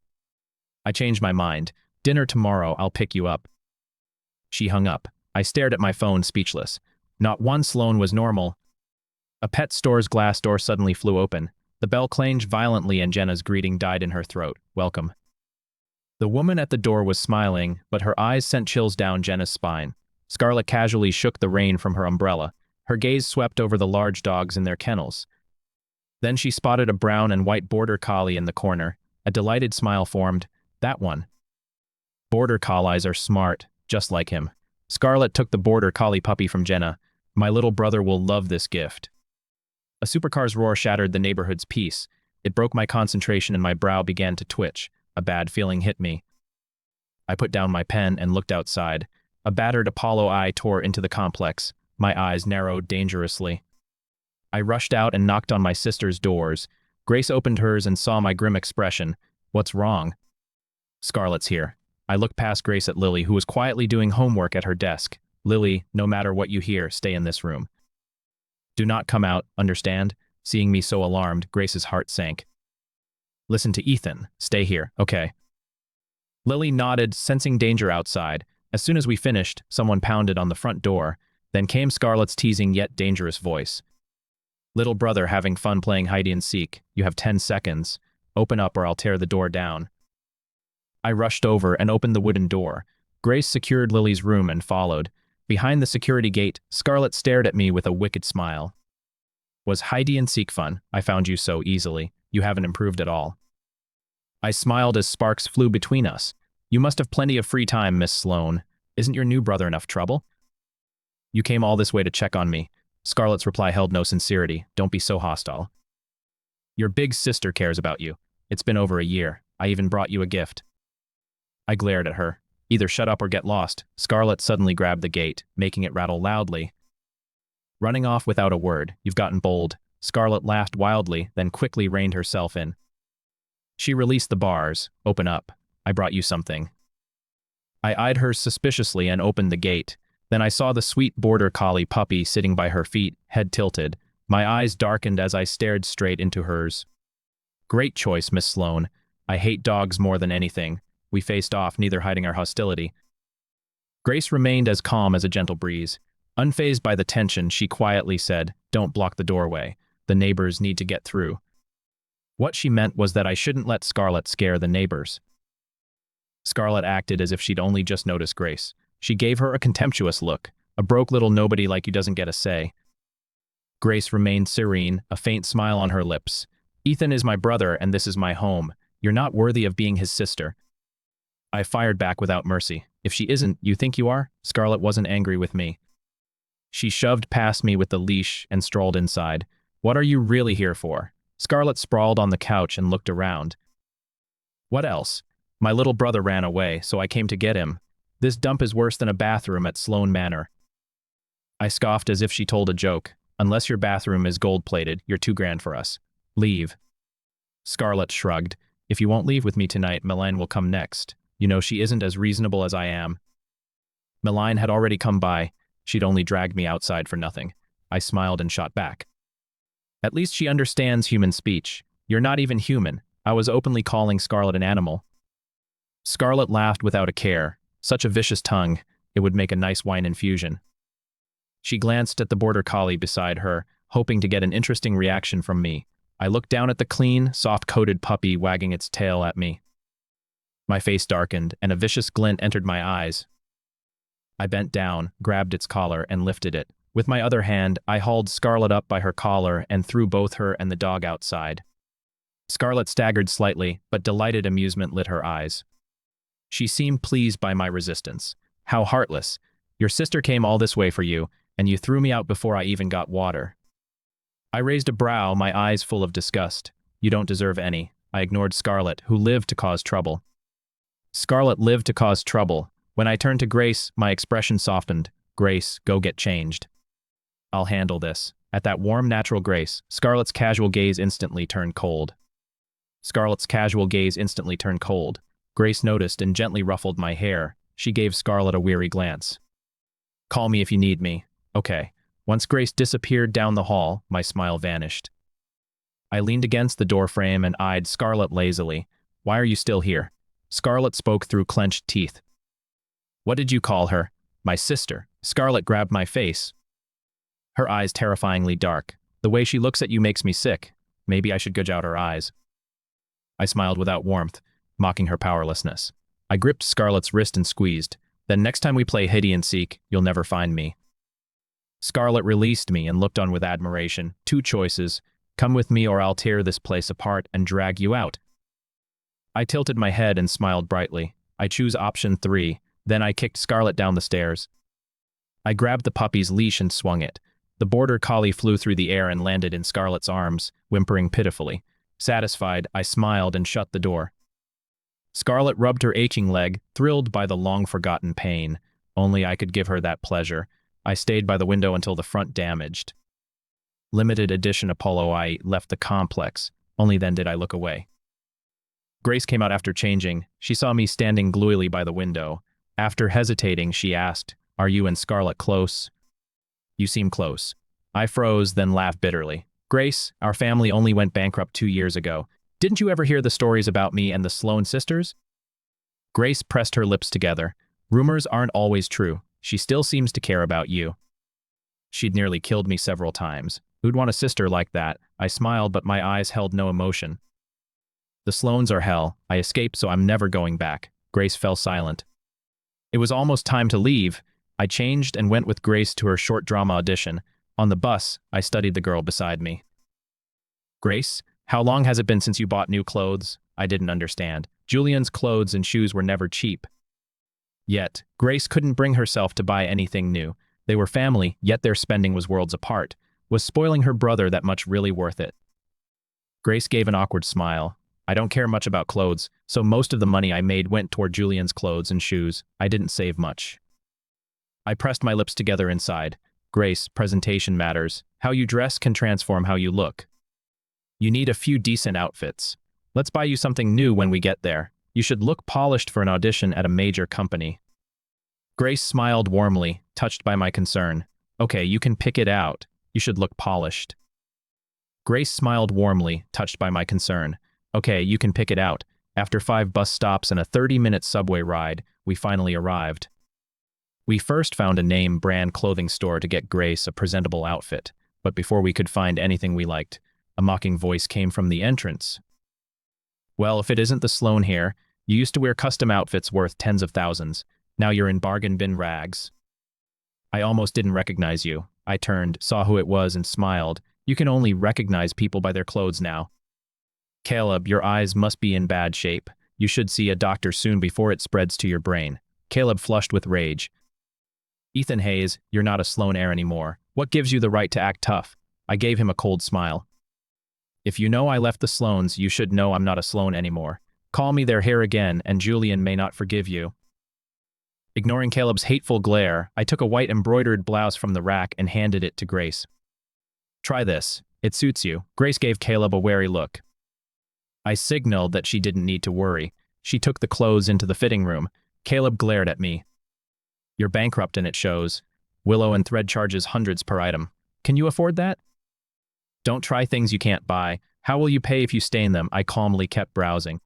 I changed my mind. Dinner tomorrow, I'll pick you up. She hung up. I stared at my phone, speechless. Not one Sloane was normal. A pet store's glass door suddenly flew open. The bell clanged violently and Jenna's greeting died in her throat. Welcome. The woman at the door was smiling, but her eyes sent chills down Jenna's spine. Scarlett casually shook the rain from her umbrella. Her gaze swept over the large dogs in their kennels. Then she spotted a brown and white border collie in the corner. A delighted smile formed. That one. Border collies are smart, just like him. Scarlett took the border collie puppy from Jenna. My little brother will love this gift. A supercar's roar shattered the neighborhood's peace. It broke my concentration and my brow began to twitch. A bad feeling hit me. I put down my pen and looked outside. A battered Apollo eye tore into the complex. My eyes narrowed dangerously. I rushed out and knocked on my sister's doors. Grace opened hers and saw my grim expression. What's wrong? Scarlett's here. I looked past Grace at Lily, who was quietly doing homework at her desk. Lily, no matter what you hear, stay in this room. Do not come out, understand? Seeing me so alarmed, Grace's heart sank. Listen to Ethan. Stay here, okay? Lily nodded, sensing danger outside. As soon as we finished, someone pounded on the front door. Then came Scarlett's teasing yet dangerous voice. Little brother having fun playing hide-and-seek. You have 10 seconds. Open up or I'll tear the door down. I rushed over and opened the wooden door. Grace secured Lily's room and followed. Behind the security gate, Scarlett stared at me with a wicked smile. Was hide-and-seek fun? I found you so easily. You haven't improved at all. I smiled as sparks flew between us. You must have plenty of free time, Miss Sloane. Isn't your new brother enough trouble? You came all this way to check on me. Scarlett's reply held no sincerity. Don't be so hostile. Your big sister cares about you. It's been over a year. I even brought you a gift. I glared at her. Either shut up or get lost. Scarlett suddenly grabbed the gate, making it rattle loudly. Running off without a word. You've gotten bold. Scarlett laughed wildly, then quickly reined herself in. She released the bars. Open up. I brought you something. I eyed her suspiciously and opened the gate. Then I saw the sweet border collie puppy sitting by her feet, head tilted. My eyes darkened as I stared straight into hers. Great choice, Miss Sloane. I hate dogs more than anything. We faced off, neither hiding our hostility. Grace remained as calm as a gentle breeze. Unfazed by the tension, she quietly said, Don't block the doorway. The neighbors need to get through. What she meant was that I shouldn't let Scarlett scare the neighbors. Scarlett acted as if she'd only just noticed Grace. She gave her a contemptuous look. A broke little nobody like you doesn't get a say. Grace remained serene, a faint smile on her lips. Ethan is my brother and this is my home. You're not worthy of being his sister. I fired back without mercy. If she isn't, you think you are? Scarlett wasn't angry with me. She shoved past me with the leash and strolled inside. What are you really here for? Scarlett sprawled on the couch and looked around. What else? My little brother ran away, so I came to get him. This dump is worse than a bathroom at Sloane Manor. I scoffed as if she told a joke. Unless your bathroom is gold-plated, you're too grand for us. Leave. Scarlett shrugged. If you won't leave with me tonight, Malign will come next. You know she isn't as reasonable as I am. Malign had already come by. She'd only dragged me outside for nothing. I smiled and shot back. At least she understands human speech. You're not even human. I was openly calling Scarlett an animal. Scarlett laughed without a care. Such a vicious tongue. It would make a nice wine infusion. She glanced at the border collie beside her, hoping to get an interesting reaction from me. I looked down at the clean, soft-coated puppy wagging its tail at me. My face darkened, and a vicious glint entered my eyes. I bent down, grabbed its collar, and lifted it. With my other hand, I hauled Scarlett up by her collar and threw both her and the dog outside. Scarlett staggered slightly, but delighted amusement lit her eyes. She seemed pleased by my resistance. How heartless. Your sister came all this way for you, and you threw me out before I even got water. I raised a brow, my eyes full of disgust. You don't deserve any. I ignored Scarlett, who lived to cause trouble. Scarlett lived to cause trouble. When I turned to Grace, my expression softened. Grace, go get changed. I'll handle this. At that warm, natural Grace, Scarlett's casual gaze instantly turned cold. Grace noticed and gently ruffled my hair. She gave Scarlett a weary glance. Call me if you need me. Okay. Once Grace disappeared down the hall, my smile vanished. I leaned against the doorframe and eyed Scarlett lazily. Why are you still here? Scarlett spoke through clenched teeth. What did you call her? My sister. Scarlett grabbed my face. Her eyes terrifyingly dark. The way she looks at you makes me sick. Maybe I should gouge out her eyes. I smiled without warmth, mocking her powerlessness. I gripped Scarlett's wrist and squeezed. Then next time we play hide and seek, you'll never find me. Scarlett released me and looked on with admiration. 2 choices. Come with me or I'll tear this place apart and drag you out. I tilted my head and smiled brightly. I choose option 3. Then I kicked Scarlett down the stairs. I grabbed the puppy's leash and swung it. The border collie flew through the air and landed in Scarlett's arms, whimpering pitifully. Satisfied, I smiled and shut the door. Scarlett rubbed her aching leg, thrilled by the long-forgotten pain. Only I could give her that pleasure. I stayed by the window until the front damaged. Limited edition Apollo I left the complex. Only then did I look away. Grace came out after changing. She saw me standing gloomily by the window. After hesitating, she asked, Are you and Scarlett close? You seem close. I froze, then laughed bitterly. Grace, our family only went bankrupt 2 years ago. Didn't you ever hear the stories about me and the Sloan sisters? Grace pressed her lips together. Rumors aren't always true. She still seems to care about you. She'd nearly killed me several times. Who'd want a sister like that? I smiled, but my eyes held no emotion. The Sloans are hell. I escaped, so I'm never going back. Grace fell silent. It was almost time to leave. I changed and went with Grace to her short drama audition. On the bus, I studied the girl beside me. Grace, how long has it been since you bought new clothes? I didn't understand. Julian's clothes and shoes were never cheap. Yet, Grace couldn't bring herself to buy anything new. They were family, yet their spending was worlds apart. Was spoiling her brother that much really worth it? Grace gave an awkward smile. I don't care much about clothes, so most of the money I made went toward Julian's clothes and shoes. I didn't save much. I pressed my lips together inside. Grace, presentation matters. How you dress can transform how you look. You need a few decent outfits. Let's buy you something new when we get there. You should look polished for an audition at a major company. Grace smiled warmly, touched by my concern. Okay, you can pick it out. You should look polished. Grace smiled warmly, touched by my concern. Okay, you can pick it out. After 5 bus stops and a 30-minute subway ride, we finally arrived. We first found a name-brand clothing store to get Grace a presentable outfit, but before we could find anything we liked, a mocking voice came from the entrance. Well, if it isn't the Sloan here, you used to wear custom outfits worth tens of thousands. Now you're in bargain bin rags. I almost didn't recognize you. I turned, saw who it was, and smiled. You can only recognize people by their clothes now. Caleb, your eyes must be in bad shape. You should see a doctor soon before it spreads to your brain. Caleb flushed with rage. Ethan Hayes, you're not a Sloan heir anymore. What gives you the right to act tough? I gave him a cold smile. If you know I left the Sloans, you should know I'm not a Sloan anymore. Call me their heir again, and Julian may not forgive you. Ignoring Caleb's hateful glare, I took a white embroidered blouse from the rack and handed it to Grace. Try this. It suits you. Grace gave Caleb a wary look. I signaled that she didn't need to worry. She took the clothes into the fitting room. Caleb glared at me. You're bankrupt and it shows. Willow and Thread charges hundreds per item. Can you afford that? Don't try things you can't buy. How will you pay if you stain them? I calmly kept browsing.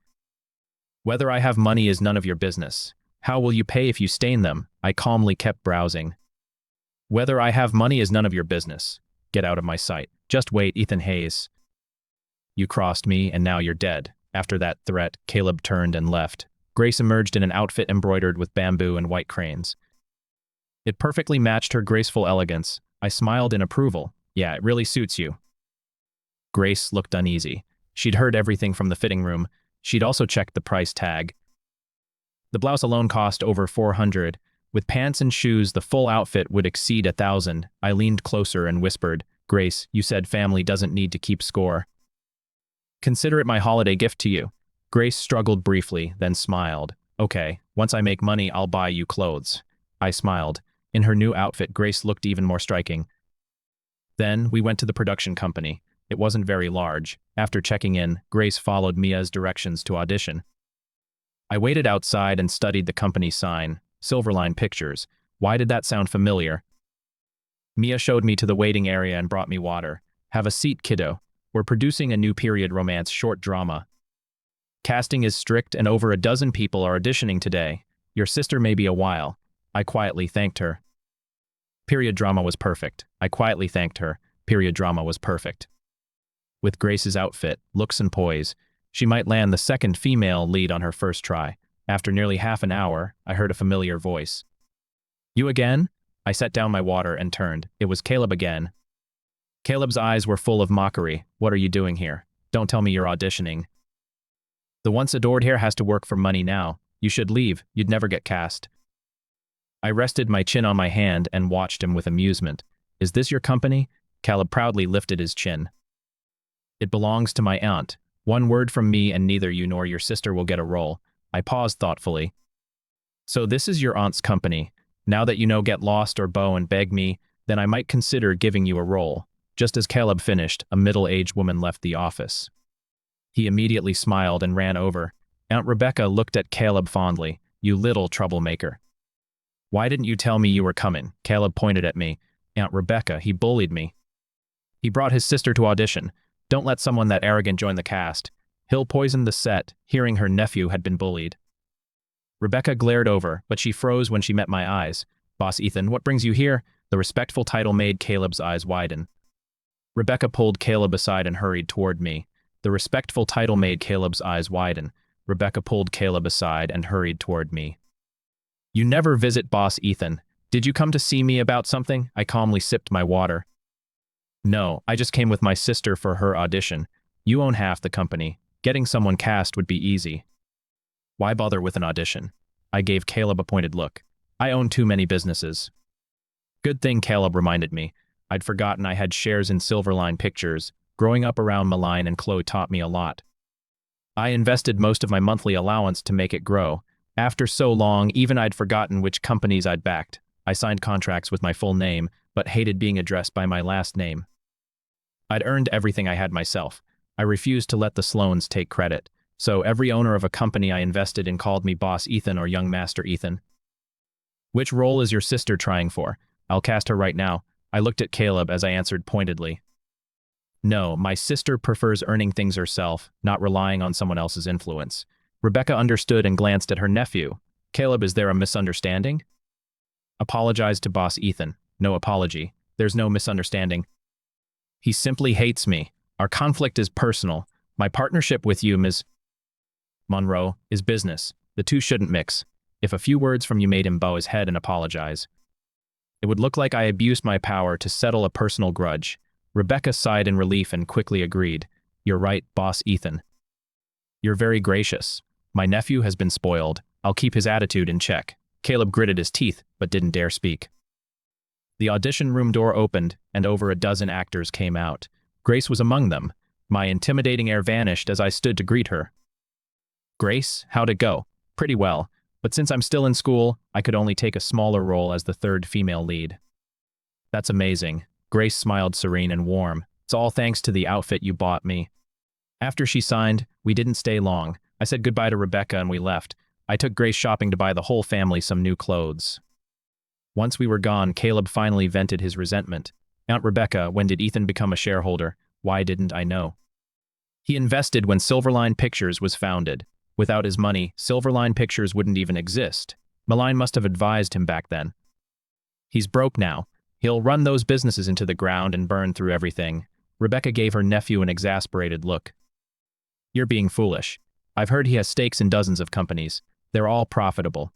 Whether I have money is none of your business. How will you pay if you stain them? I calmly kept browsing. Whether I have money is none of your business. Get out of my sight. Just wait, Ethan Hayes. You crossed me, and now you're dead. After that threat, Caleb turned and left. Grace emerged in an outfit embroidered with bamboo and white cranes. It perfectly matched her graceful elegance. I smiled in approval. Yeah, it really suits you. Grace looked uneasy. She'd heard everything from the fitting room. She'd also checked the price tag. The blouse alone cost over $400. With pants and shoes, the full outfit would exceed $1,000. I leaned closer and whispered, Grace, you said family doesn't need to keep score. Consider it my holiday gift to you. Grace struggled briefly, then smiled. Okay, once I make money, I'll buy you clothes. I smiled. In her new outfit, Grace looked even more striking. Then, we went to the production company. It wasn't very large. After checking in, Grace followed Mia's directions to audition. I waited outside and studied the company sign, Silverline Pictures. Why did that sound familiar? Mia showed me to the waiting area and brought me water. Have a seat, kiddo. We're producing a new period romance short drama. Casting is strict and over a dozen people are auditioning today. Your sister may be a while. I quietly thanked her. Period drama was perfect. I quietly thanked her. Period drama was perfect. With Grace's outfit, looks and poise, she might land the second female lead on her first try. After nearly half an hour, I heard a familiar voice. You again? I set down my water and turned. It was Caleb again. Caleb's eyes were full of mockery. What are you doing here? Don't tell me you're auditioning. The once adored Heir has to work for money now. You should leave. You'd never get cast. I rested my chin on my hand and watched him with amusement. Is this your company? Caleb proudly lifted his chin. It belongs to my aunt. One word from me and neither you nor your sister will get a role. I paused thoughtfully. So this is your aunt's company. Now that you know get lost or bow and beg me, then I might consider giving you a role. Just as Caleb finished, a middle-aged woman left the office. He immediately smiled and ran over. Aunt Rebecca looked at Caleb fondly. You little troublemaker. Why didn't you tell me you were coming? Caleb pointed at me. Aunt Rebecca, he bullied me. He brought his sister to audition. Don't let someone that arrogant join the cast. He'll poison the set, hearing her nephew had been bullied. Rebecca glared over, but she froze when she met my eyes. Boss Ethan, what brings you here? The respectful title made Caleb's eyes widen. Rebecca pulled Caleb aside and hurried toward me. The respectful title made Caleb's eyes widen. Rebecca pulled Caleb aside and hurried toward me. You never visit Boss Ethan. Did you come to see me about something? I calmly sipped my water. No, I just came with my sister for her audition. You own half the company. Getting someone cast would be easy. Why bother with an audition? I gave Caleb a pointed look. I own too many businesses. Good thing Caleb reminded me. I'd forgotten I had shares in Silverline Pictures. Growing up around Malign and Chloe taught me a lot. I invested most of my monthly allowance to make it grow. After so long, even I'd forgotten which companies I'd backed. I signed contracts with my full name, but hated being addressed by my last name. I'd earned everything I had myself. I refused to let the Sloans take credit, so every owner of a company I invested in called me Boss Ethan or Young Master Ethan. Which role is your sister trying for? I'll cast her right now. I looked at Caleb as I answered pointedly. No, my sister prefers earning things herself, not relying on someone else's influence. Rebecca understood and glanced at her nephew. Caleb, is there a misunderstanding? Apologized to Boss Ethan. No apology. There's no misunderstanding. He simply hates me. Our conflict is personal. My partnership with you, Ms. Monroe, is business. The two shouldn't mix. If a few words from you made him bow his head and apologize, it would look like I abused my power to settle a personal grudge. Rebecca sighed in relief and quickly agreed. You're right, Boss Ethan. You're very gracious. My nephew has been spoiled. I'll keep his attitude in check. Caleb gritted his teeth, but didn't dare speak. The audition room door opened, and over a dozen actors came out. Grace was among them. My intimidating air vanished as I stood to greet her. Grace, how'd it go? Pretty well, but since I'm still in school, I could only take a smaller role as the third female lead. That's amazing. Grace smiled serene and warm. It's all thanks to the outfit you bought me. After she signed, we didn't stay long. I said goodbye to Rebecca and we left. I took Grace shopping to buy the whole family some new clothes. Once we were gone, Caleb finally vented his resentment. Aunt Rebecca, when did Ethan become a shareholder? Why didn't I know? He invested when Silverline Pictures was founded. Without his money, Silverline Pictures wouldn't even exist. Malign must have advised him back then. He's broke now. He'll run those businesses into the ground and burn through everything. Rebecca gave her nephew an exasperated look. You're being foolish. I've heard he has stakes in dozens of companies. They're all profitable.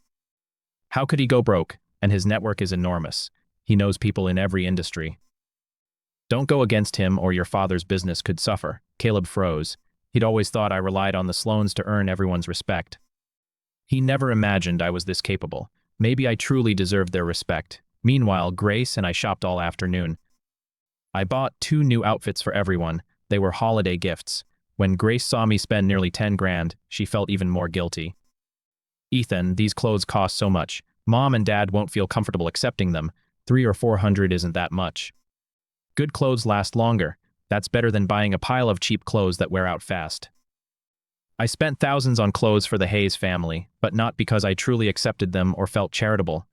How could he go broke? And his network is enormous. He knows people in every industry. Don't go against him or your father's business could suffer. Caleb froze. He'd always thought I relied on the Sloans to earn everyone's respect. He never imagined I was this capable. Maybe I truly deserved their respect. Meanwhile, Grace and I shopped all afternoon. I bought 2 new outfits for everyone. They were holiday gifts. When Grace saw me spend nearly 10 grand, she felt even more guilty. Ethan, these clothes cost so much. Mom and Dad won't feel comfortable accepting them. 300 or 400 isn't that much. Good clothes last longer. That's better than buying a pile of cheap clothes that wear out fast. I spent thousands on clothes for the Hayes family, but not because I truly accepted them or felt charitable.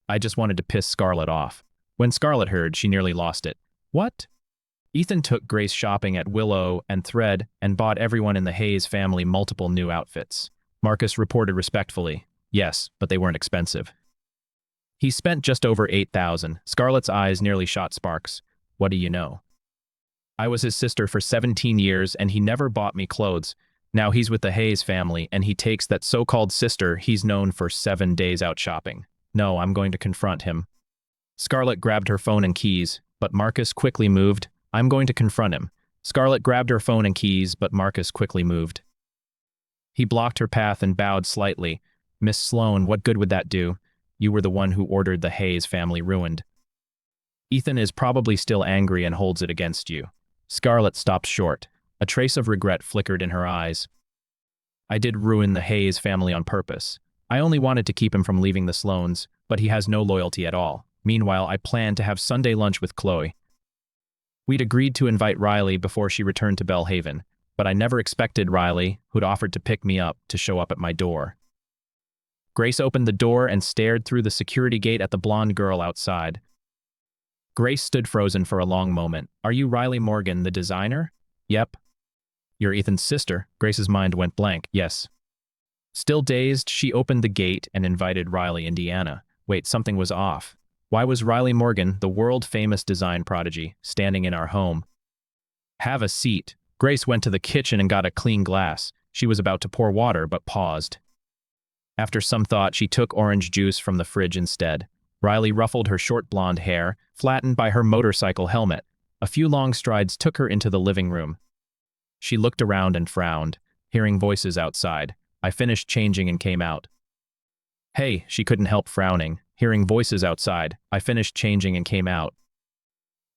I just wanted to piss Scarlett off. When Scarlett heard, she nearly lost it. What? Ethan took Grace shopping at Willow and Thread and bought everyone in the Hayes family multiple new outfits. Marcus reported respectfully. Yes, but they weren't expensive. He spent just over 8,000. Scarlett's eyes nearly shot sparks. What do you know? I was his sister for 17 years and he never bought me clothes. Now he's with the Hayes family and he takes that so-called sister he's known for 7 days out shopping. No, I'm going to confront him. Scarlett grabbed her phone and keys, but Marcus quickly moved. I'm going to confront him. Scarlett grabbed her phone and keys, but Marcus quickly moved. He blocked her path and bowed slightly. Miss Sloane, what good would that do? You were the one who ordered the Hayes family ruined. Ethan is probably still angry and holds it against you. Scarlett stopped short. A trace of regret flickered in her eyes. I did ruin the Hayes family on purpose. I only wanted to keep him from leaving the Sloanes, but he has no loyalty at all. Meanwhile, I planned to have Sunday lunch with Chloe. We'd agreed to invite Riley before she returned to Bellhaven, but I never expected Riley, who'd offered to pick me up, to show up at my door. Grace opened the door and stared through the security gate at the blonde girl outside. Grace stood frozen for a long moment. Are you Riley Morgan, the designer? Yep. You're Ethan's sister. Grace's mind went blank. Yes. Still dazed, she opened the gate and invited Riley, Indiana. Wait, something was off. Why was Riley Morgan, the world-famous design prodigy, standing in our home? Have a seat. Grace went to the kitchen and got a clean glass. She was about to pour water, but paused. After some thought, she took orange juice from the fridge instead. Riley ruffled her short blonde hair, flattened by her motorcycle helmet. A few long strides took her into the living room. She looked around and frowned, hearing voices outside. I finished changing and came out. Hey, she couldn't help frowning, hearing voices outside. I finished changing and came out.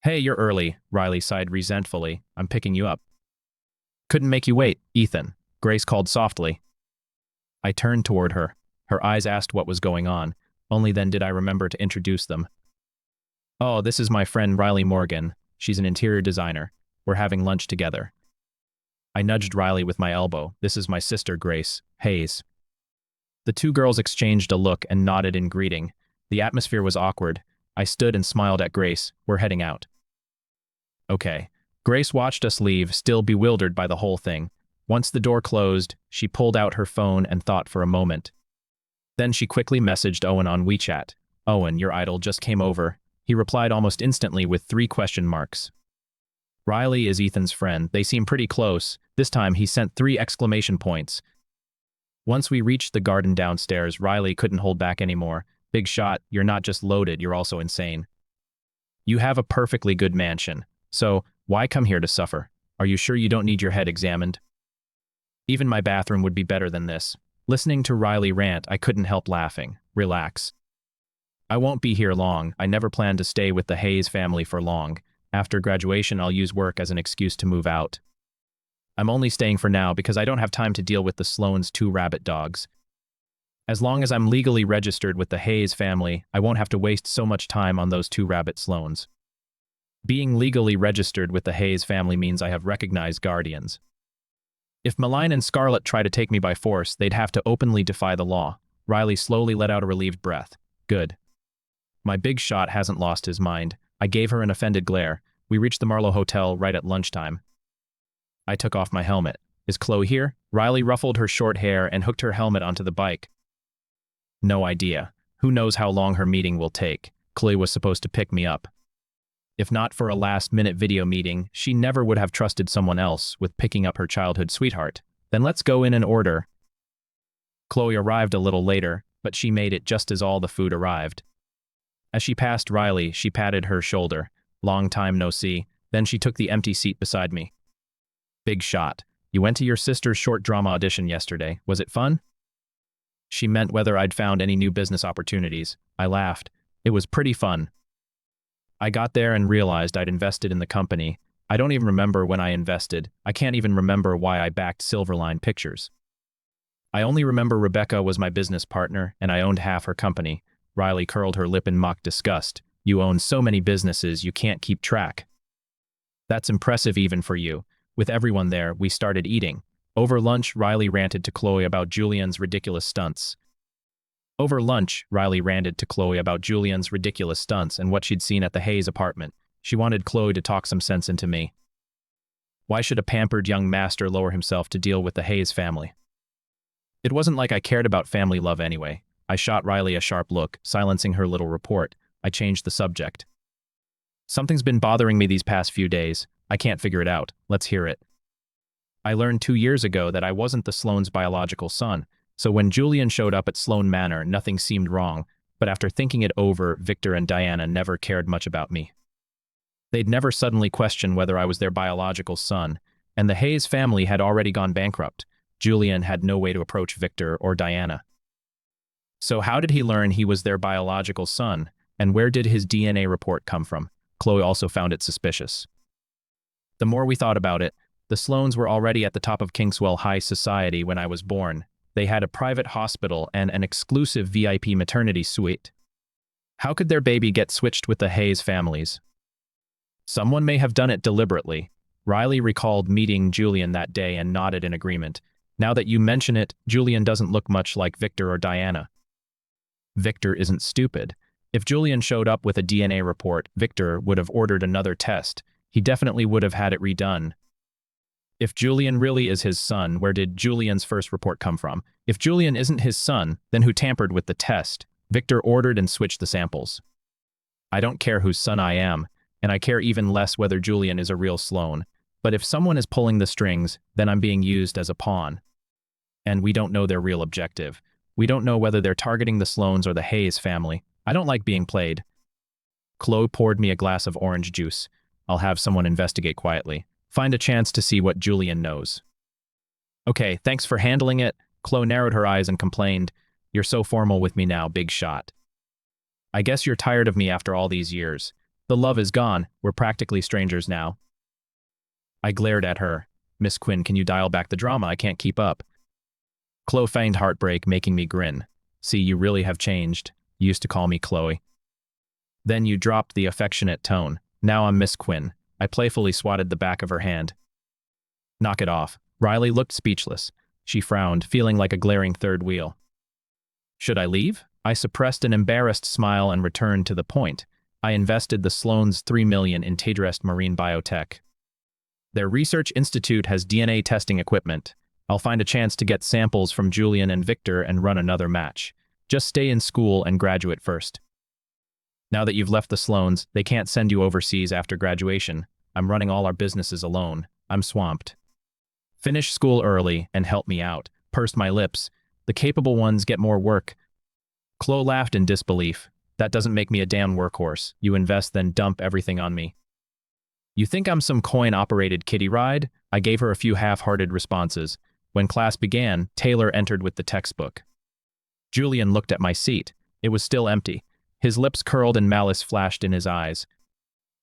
Hey, you're early, Riley sighed resentfully. I'm picking you up. Couldn't make you wait, Ethan, Grace called softly. I turned toward her. Her eyes asked what was going on. Only then did I remember to introduce them. Oh, this is my friend Riley Morgan. She's an interior designer. We're having lunch together. I nudged Riley with my elbow. This is my sister, Grace Hayes. The two girls exchanged a look and nodded in greeting. The atmosphere was awkward. I stood and smiled at Grace. We're heading out. Okay. Grace watched us leave, still bewildered by the whole thing. Once the door closed, she pulled out her phone and thought for a moment. Then she quickly messaged Owen on WeChat. Owen, your idol just came over. He replied almost instantly with 3 question marks. Riley is Ethan's friend. They seem pretty close. This time he sent 3 exclamation points. Once we reached the garden downstairs, Riley couldn't hold back anymore. Big shot, you're not just loaded, you're also insane. You have a perfectly good mansion. So, why come here to suffer? Are you sure you don't need your head examined? Even my bathroom would be better than this. Listening to Riley rant, I couldn't help laughing. Relax. I won't be here long. I never planned to stay with the Hayes family for long. After graduation, I'll use work as an excuse to move out. I'm only staying for now because I don't have time to deal with the Sloane's 2 rabbit dogs. As long as I'm legally registered with the Hayes family, I won't have to waste so much time on those 2 rabbit Sloanes. Being legally registered with the Hayes family means I have recognized guardians. If Malign and Scarlett try to take me by force, they'd have to openly defy the law. Riley slowly let out a relieved breath. Good. My big shot hasn't lost his mind. I gave her an offended glare. We reached the Marlowe Hotel right at lunchtime. I took off my helmet. Is Chloe here? Riley ruffled her short hair and hooked her helmet onto the bike. No idea. Who knows how long her meeting will take. Chloe was supposed to pick me up. If not for a last-minute video meeting, she never would have trusted someone else with picking up her childhood sweetheart. Then let's go in and order. Chloe arrived a little later, but she made it just as all the food arrived. As she passed Riley, she patted her shoulder. Long time no see. Then she took the empty seat beside me. Big shot. You went to your sister's short drama audition yesterday. Was it fun? She meant whether I'd found any new business opportunities. I laughed. It was pretty fun. I got there and realized I'd invested in the company. I don't even remember when I invested. I can't even remember why I backed Silverline Pictures. I only remember Rebecca was my business partner, and I owned half her company. Riley curled her lip in mock disgust. You own so many businesses, you can't keep track. That's impressive even for you. With everyone there, we started eating. Over lunch, Riley ranted to Chloe about Julian's ridiculous stunts. Over lunch, Riley ranted to Chloe about Julian's ridiculous stunts and what she'd seen at the Hayes apartment. She wanted Chloe to talk some sense into me. Why should a pampered young master lower himself to deal with the Hayes family? It wasn't like I cared about family love anyway. I shot Riley a sharp look, silencing her little report. I changed the subject. Something's been bothering me these past few days. I can't figure it out. Let's hear it. I learned 2 years ago that I wasn't the Sloane's biological son, so when Julian showed up at Sloane Manor, nothing seemed wrong, but after thinking it over, Victor and Diana never cared much about me. They'd never suddenly question whether I was their biological son, and the Hayes family had already gone bankrupt. Julian had no way to approach Victor or Diana. So how did he learn he was their biological son, and where did his DNA report come from? Chloe also found it suspicious. The more we thought about it, the Sloanes were already at the top of Kingswell High Society when I was born. They had a private hospital and an exclusive VIP maternity suite. How could their baby get switched with the Hayes families? Someone may have done it deliberately. Riley recalled meeting Julian that day and nodded in agreement. Now that you mention it, Julian doesn't look much like Victor or Diana. Victor isn't stupid. If Julian showed up with a DNA report, Victor would have ordered another test. He definitely would have had it redone. If Julian really is his son, where did Julian's first report come from? If Julian isn't his son, then who tampered with the test? Victor ordered and switched the samples. I don't care whose son I am, and I care even less whether Julian is a real Sloane. But if someone is pulling the strings, then I'm being used as a pawn. And we don't know their real objective. We don't know whether they're targeting the Sloanes or the Hayes family. I don't like being played. Chloe poured me a glass of orange juice. I'll have someone investigate quietly. Find a chance to see what Julian knows. Okay, thanks for handling it. Chloe narrowed her eyes and complained, You're so formal with me now, big shot. I guess you're tired of me after all these years. The love is gone. We're practically strangers now. I glared at her. Miss Quinn, can you dial back the drama? I can't keep up. Chloe feigned heartbreak, making me grin. See, you really have changed. You used to call me Chloe. Then you dropped the affectionate tone. Now I'm Miss Quinn. I playfully swatted the back of her hand. Knock it off. Riley looked speechless. She frowned, feeling like a glaring third wheel. Should I leave? I suppressed an embarrassed smile and returned to the point. I invested the Sloanes $3 million in Tadrest Marine Biotech. Their research institute has DNA testing equipment. I'll find a chance to get samples from Julian and Victor and run another match. Just stay in school and graduate first. Now that you've left the Sloanes, they can't send you overseas after graduation. I'm running all our businesses alone. I'm swamped. Finish school early and help me out. Pursed my lips. The capable ones get more work. Chloe laughed in disbelief. That doesn't make me a damn workhorse. You invest, then dump everything on me. You think I'm some coin-operated kiddie ride? I gave her a few half-hearted responses. When class began, Taylor entered with the textbook. Julian looked at my seat. It was still empty. His lips curled and malice flashed in his eyes.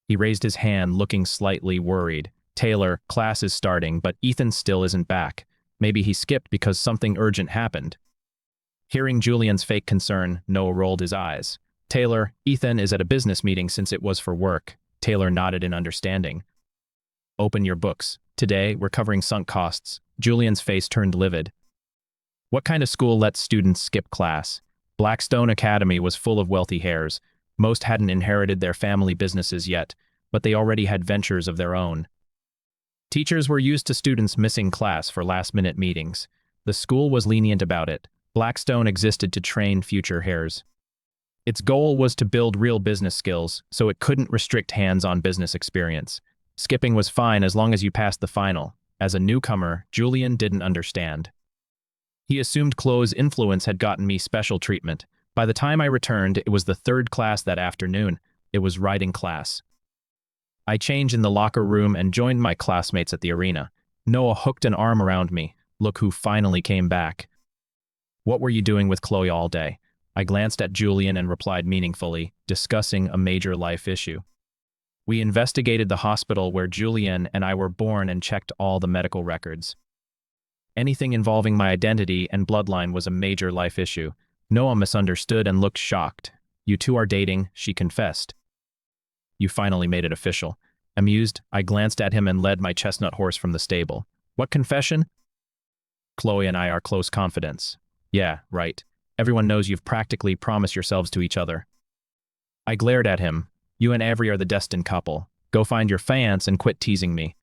He raised his hand, looking slightly worried. Taylor, class is starting, but Ethan still isn't back. Maybe he skipped because something urgent happened. Hearing Julian's fake concern, Noah rolled his eyes. Taylor, Ethan is at a business meeting since it was for work. Taylor nodded in understanding. Open your books. Today, we're covering sunk costs. Julian's face turned livid. What kind of school lets students skip class? Blackstone Academy was full of wealthy heirs. Most hadn't inherited their family businesses yet, but they already had ventures of their own. Teachers were used to students missing class for last-minute meetings. The school was lenient about it. Blackstone existed to train future heirs. Its goal was to build real business skills, so it couldn't restrict hands-on business experience. Skipping was fine as long as you passed the final. As a newcomer, Julian didn't understand. He assumed Chloe's influence had gotten me special treatment. By the time I returned, it was the third class that afternoon. It was writing class. I changed in the locker room and joined my classmates at the arena. Noah hooked an arm around me. Look who finally came back. What were you doing with Chloe all day? I glanced at Julian and replied meaningfully, discussing a major life issue. We investigated the hospital where Julian and I were born and checked all the medical records. Anything involving my identity and bloodline was a major life issue. Noah misunderstood and looked shocked. You two are dating, she confessed. You finally made it official. Amused, I glanced at him and led my chestnut horse from the stable. What confession? Chloe and I are close confidants. Yeah, right. Everyone knows you've practically promised yourselves to each other. I glared at him. You and Avery are the destined couple. Go find your fiancé and quit teasing me.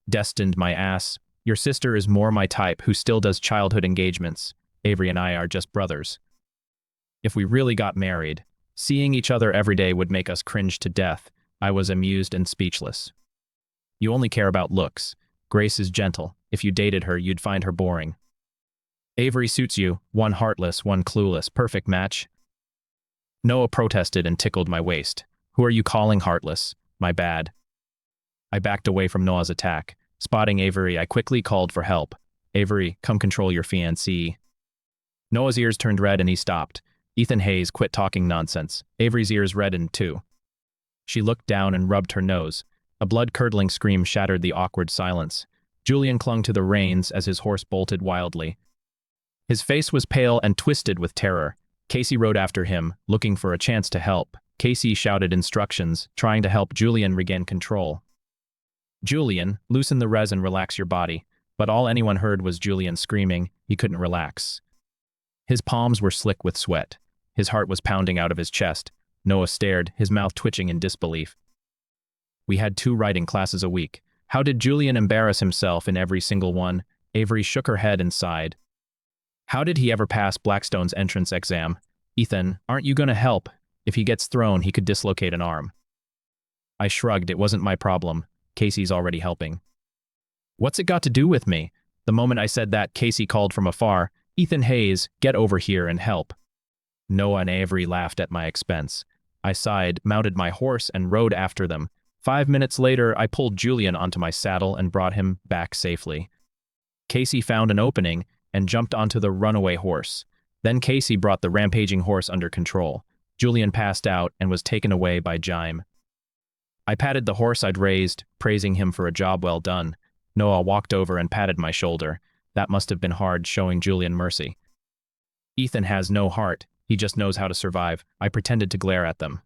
Destined, my ass. Your sister is more my type, who still does childhood engagements. Avery and I are just brothers. If we really got married, seeing each other every day would make us cringe to death. I was amused and speechless. You only care about looks. Grace is gentle. If you dated her, you'd find her boring. Avery suits you. One heartless, one clueless. Perfect match. Noah protested and tickled my waist. Who are you calling heartless? My bad. I backed away from Noah's attack. Spotting Avery, I quickly called for help. Avery, come control your fiancé. Noah's ears turned red and he stopped. Ethan Hayes, quit talking nonsense. Avery's ears reddened too. She looked down and rubbed her nose. A blood-curdling scream shattered the awkward silence. Julian clung to the reins as his horse bolted wildly. His face was pale and twisted with terror. Casey rode after him, looking for a chance to help. Casey shouted instructions, trying to help Julian regain control. Julian, loosen the res and relax your body. But all anyone heard was Julian screaming. He couldn't relax. His palms were slick with sweat. His heart was pounding out of his chest. Noah stared, his mouth twitching in disbelief. We had 2 writing classes a week. How did Julian embarrass himself in every single one? Avery shook her head and sighed. How did he ever pass Blackstone's entrance exam? Ethan, aren't you going to help? If he gets thrown, he could dislocate an arm. I shrugged. It wasn't my problem. Casey's already helping. What's it got to do with me? The moment I said that, Casey called from afar, Ethan Hayes, get over here and help. Noah and Avery laughed at my expense. I sighed, mounted my horse, and rode after them. 5 minutes later, I pulled Julian onto my saddle and brought him back safely. Casey found an opening and jumped onto the runaway horse. Then Casey brought the rampaging horse under control. Julian passed out and was taken away by Jime. I patted the horse I'd raised, praising him for a job well done. Noah walked over and patted my shoulder. That must have been hard, showing Julian mercy. Ethan has no heart. He just knows how to survive. I pretended to glare at them.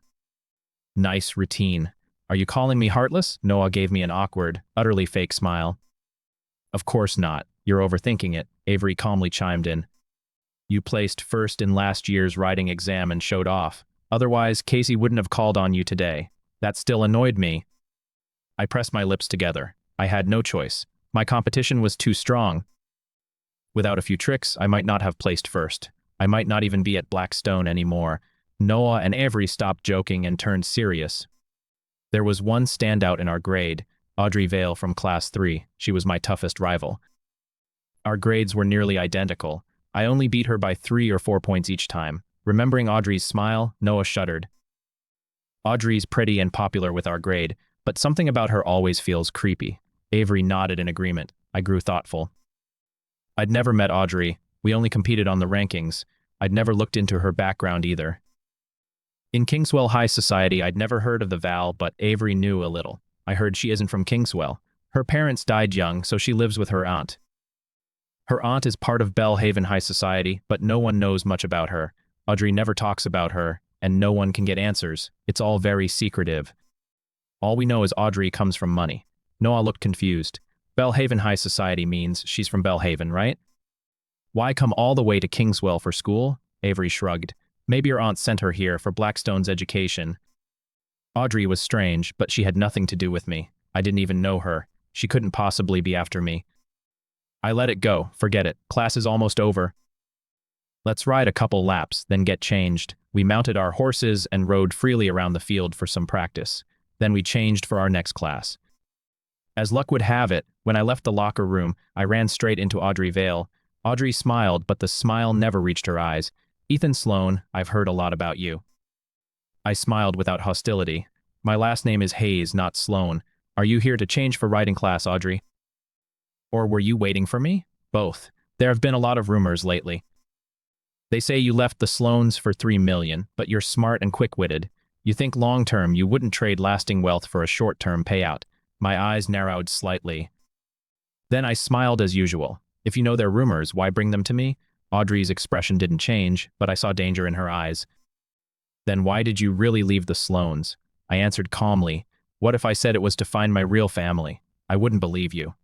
Nice routine. Are you calling me heartless? Noah gave me an awkward, utterly fake smile. Of course not. You're overthinking it, Avery calmly chimed in. You placed first in last year's writing exam and showed off. Otherwise, Casey wouldn't have called on you today. That still annoyed me. I pressed my lips together. I had no choice. My competition was too strong. Without a few tricks, I might not have placed first. I might not even be at Blackstone anymore. Noah and Avery stopped joking and turned serious. There was one standout in our grade, Audrey Vale from Class 3. She was my toughest rival. Our grades were nearly identical. I only beat her by 3 or 4 points each time. Remembering Audrey's smile, Noah shuddered. Audrey's pretty and popular with our grade, but something about her always feels creepy. Avery nodded in agreement. I grew thoughtful. I'd never met Audrey. We only competed on the rankings. I'd never looked into her background either. In Kingswell High Society, I'd never heard of the Val, but Avery knew a little. I heard she isn't from Kingswell. Her parents died young, so she lives with her aunt. Her aunt is part of Bellhaven High Society, but no one knows much about her. Audrey never talks about her, and no one can get answers. It's all very secretive. All we know is Audrey comes from money. Noah looked confused. Bellhaven High Society means she's from Bellhaven, right? Why come all the way to Kingswell for school? Avery shrugged. Maybe her aunt sent her here for Blackstone's education. Audrey was strange, but she had nothing to do with me. I didn't even know her. She couldn't possibly be after me. I let it go. Forget it. Class is almost over. Let's ride a couple laps, then get changed. We mounted our horses and rode freely around the field for some practice. Then we changed for our next class. As luck would have it, when I left the locker room, I ran straight into Audrey Vale. Audrey smiled, but the smile never reached her eyes. Ethan Sloan, I've heard a lot about you. I smiled without hostility. My last name is Hayes, not Sloan. Are you here to change for writing class, Audrey? Or were you waiting for me? Both. There have been a lot of rumors lately. They say you left the Sloans for $3 million, but you're smart and quick-witted. You think long-term you wouldn't trade lasting wealth for a short-term payout. My eyes narrowed slightly. Then I smiled as usual. If you know their rumors, why bring them to me? Audrey's expression didn't change, but I saw danger in her eyes. Then why did you really leave the Sloanes? I answered calmly. What if I said it was to find my real family? I wouldn't believe you.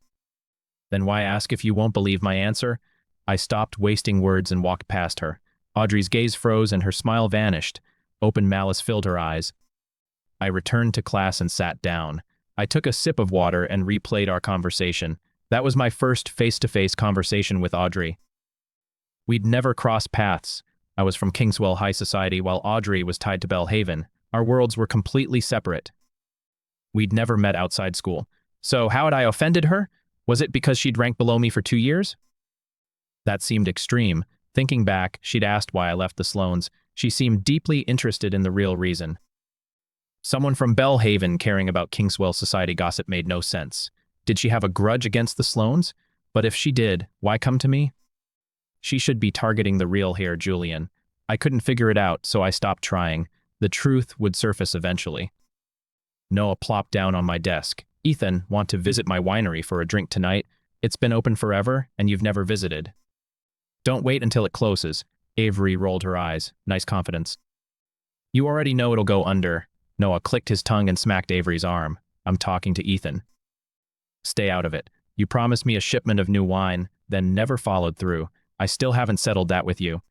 Then why ask if you won't believe my answer? I stopped wasting words and walked past her. Audrey's gaze froze and her smile vanished. Open malice filled her eyes. I returned to class and sat down. I took a sip of water and replayed our conversation. That was my first face-to-face conversation with Audrey. We'd never crossed paths. I was from Kingswell High Society while Audrey was tied to Belhaven. Our worlds were completely separate. We'd never met outside school. So how had I offended her? Was it because she'd ranked below me for 2 years? That seemed extreme. Thinking back, she'd asked why I left the Sloanes. She seemed deeply interested in the real reason. Someone from Belhaven caring about Kingswell Society gossip made no sense. Did she have a grudge against the Sloanes? But if she did, why come to me? She should be targeting the real Heir Julian. I couldn't figure it out, so I stopped trying. The truth would surface eventually. Noah plopped down on my desk. Ethan, want to visit my winery for a drink tonight? It's been open forever, and you've never visited. Don't wait until it closes. Avery rolled her eyes. Nice confidence. You already know it'll go under. Noah clicked his tongue and smacked Avery's arm. I'm talking to Ethan. Stay out of it. You promised me a shipment of new wine, then never followed through. I still haven't settled that with you.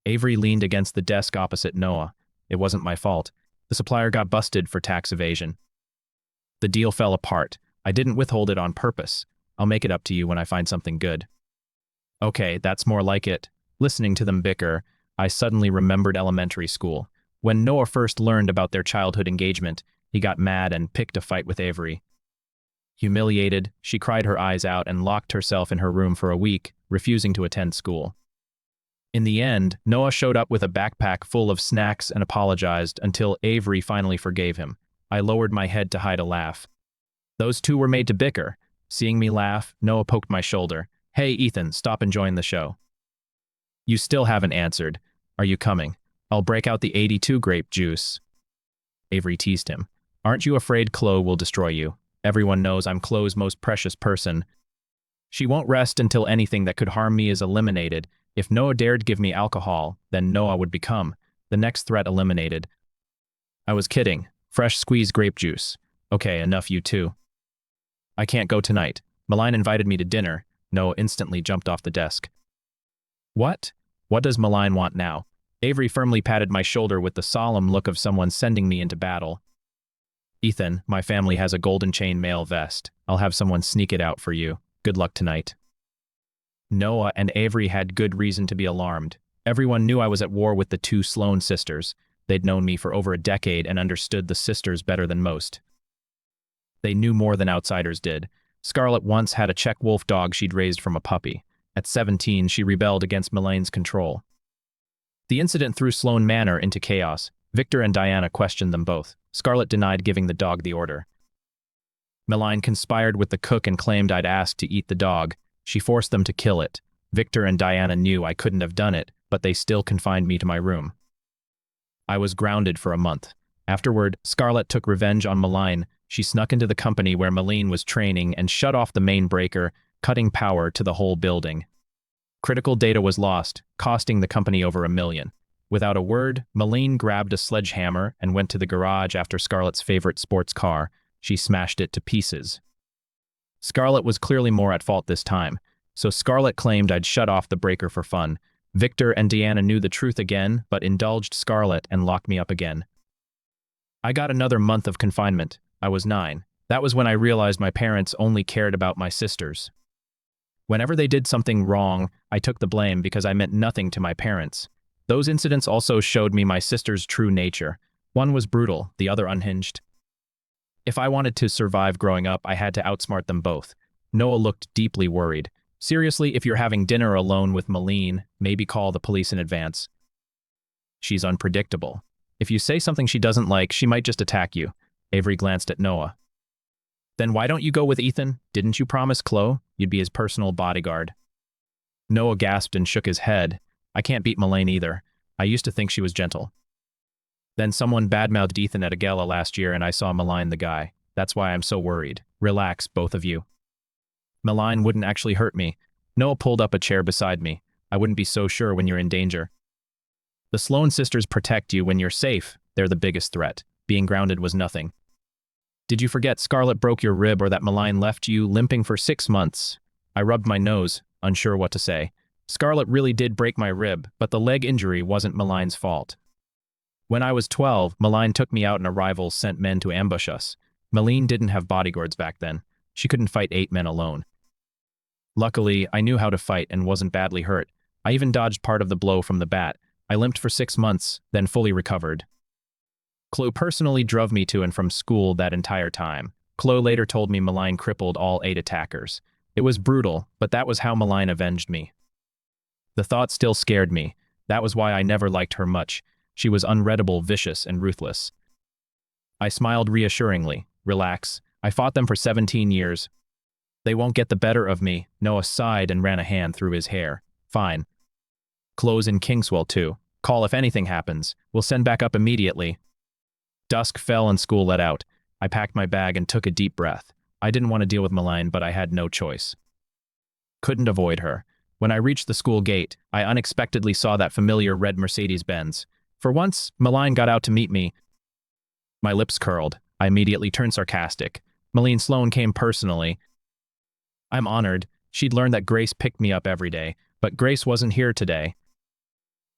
Avery leaned against the desk opposite Noah. It wasn't my fault. The supplier got busted for tax evasion. The deal fell apart. I didn't withhold it on purpose. I'll make it up to you when I find something good. Okay, that's more like it. Listening to them bicker, I suddenly remembered elementary school. When Noah first learned about their childhood engagement, he got mad and picked a fight with Avery. Humiliated, she cried her eyes out and locked herself in her room for a week, refusing to attend school. In the end, Noah showed up with a backpack full of snacks and apologized until Avery finally forgave him. I lowered my head to hide a laugh. Those two were made to bicker. Seeing me laugh, Noah poked my shoulder. Hey, Ethan, stop enjoying the show. You still haven't answered. Are you coming? I'll break out the 82 grape juice. Avery teased him. Aren't you afraid Chloe will destroy you? Everyone knows I'm Chloe's most precious person. She won't rest until anything that could harm me is eliminated. If Noah dared give me alcohol, then Noah would become the next threat eliminated. I was kidding. Fresh squeezed grape juice. Okay, enough you two. I can't go tonight. Malign invited me to dinner. Noah instantly jumped off the desk. What? What does Malign want now? Avery firmly patted my shoulder with the solemn look of someone sending me into battle. Ethan, my family has a golden chain mail vest. I'll have someone sneak it out for you. Good luck tonight. Noah and Avery had good reason to be alarmed. Everyone knew I was at war with the two Sloane sisters. They'd known me for over a decade and understood the sisters better than most. They knew more than outsiders did. Scarlett once had a Czech wolf dog she'd raised from a puppy. At 17, she rebelled against Melane's control. The incident threw Sloane Manor into chaos. Victor and Diana questioned them both. Scarlett denied giving the dog the order. Malign conspired with the cook and claimed I'd asked to eat the dog. She forced them to kill it. Victor and Diana knew I couldn't have done it, but they still confined me to my room. I was grounded for a month. Afterward, Scarlett took revenge on Malign. She snuck into the company where Malign was training and shut off the main breaker, cutting power to the whole building. Critical data was lost, costing the company over $1 million. Without a word, Malign grabbed a sledgehammer and went to the garage after Scarlett's favorite sports car. She smashed it to pieces. Scarlett was clearly more at fault this time, so Scarlett claimed I'd shut off the breaker for fun. Victor and Deanna knew the truth again, but indulged Scarlett and locked me up again. I got another month of confinement. I was 9. That was when I realized my parents only cared about my sisters. Whenever they did something wrong, I took the blame because I meant nothing to my parents. Those incidents also showed me my sister's true nature. One was brutal, the other unhinged. If I wanted to survive growing up, I had to outsmart them both. Noah looked deeply worried. Seriously, if you're having dinner alone with Malign, maybe call the police in advance. She's unpredictable. If you say something she doesn't like, she might just attack you. Avery glanced at Noah. Then why don't you go with Ethan? Didn't you promise Chloe you'd be his personal bodyguard? Noah gasped and shook his head. I can't beat Malign either. I used to think she was gentle. Then someone badmouthed Ethan at a gala last year and I saw Malign the guy. That's why I'm so worried. Relax, both of you. Malign wouldn't actually hurt me. Noah pulled up a chair beside me. I wouldn't be so sure when you're in danger. The Sloan sisters protect you when you're safe. They're the biggest threat. Being grounded was nothing. Did you forget Scarlet broke your rib or that Malign left you limping for 6 months? I rubbed my nose, unsure what to say. Scarlet really did break my rib, but the leg injury wasn't Malign's fault. When I was 12, Malign took me out and a rival sent men to ambush us. Malign didn't have bodyguards back then. She couldn't fight 8 men alone. Luckily, I knew how to fight and wasn't badly hurt. I even dodged part of the blow from the bat. I limped for 6 months, then fully recovered. Chloe personally drove me to and from school that entire time. Chloe later told me Malign crippled all 8 attackers. It was brutal, but that was how Malign avenged me. The thought still scared me. That was why I never liked her much. She was unreadable, vicious, and ruthless. I smiled reassuringly. Relax. I fought them for 17 years. They won't get the better of me. Noah sighed and ran a hand through his hair. Fine. Chloe's in Kingswell too. Call if anything happens. We'll send back up immediately. Dusk fell and school let out. I packed my bag and took a deep breath. I didn't want to deal with Malign, but I had no choice. Couldn't avoid her. When I reached the school gate, I unexpectedly saw that familiar red Mercedes-Benz. For once, Malign got out to meet me. My lips curled. I immediately turned sarcastic. Malign Sloan came personally. I'm honored. She'd learned that Grace picked me up every day, but Grace wasn't here today.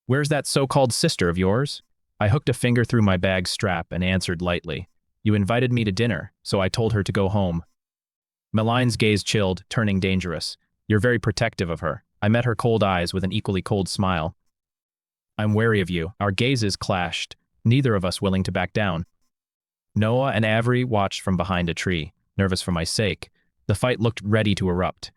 Where's that so-called sister of yours? I hooked a finger through my bag strap and answered lightly. You invited me to dinner, so I told her to go home. Malign's gaze chilled, turning dangerous. You're very protective of her. I met her cold eyes with an equally cold smile. I'm wary of you. Our gazes clashed, neither of us willing to back down. Noah and Avery watched from behind a tree, nervous for my sake. The fight looked ready to erupt.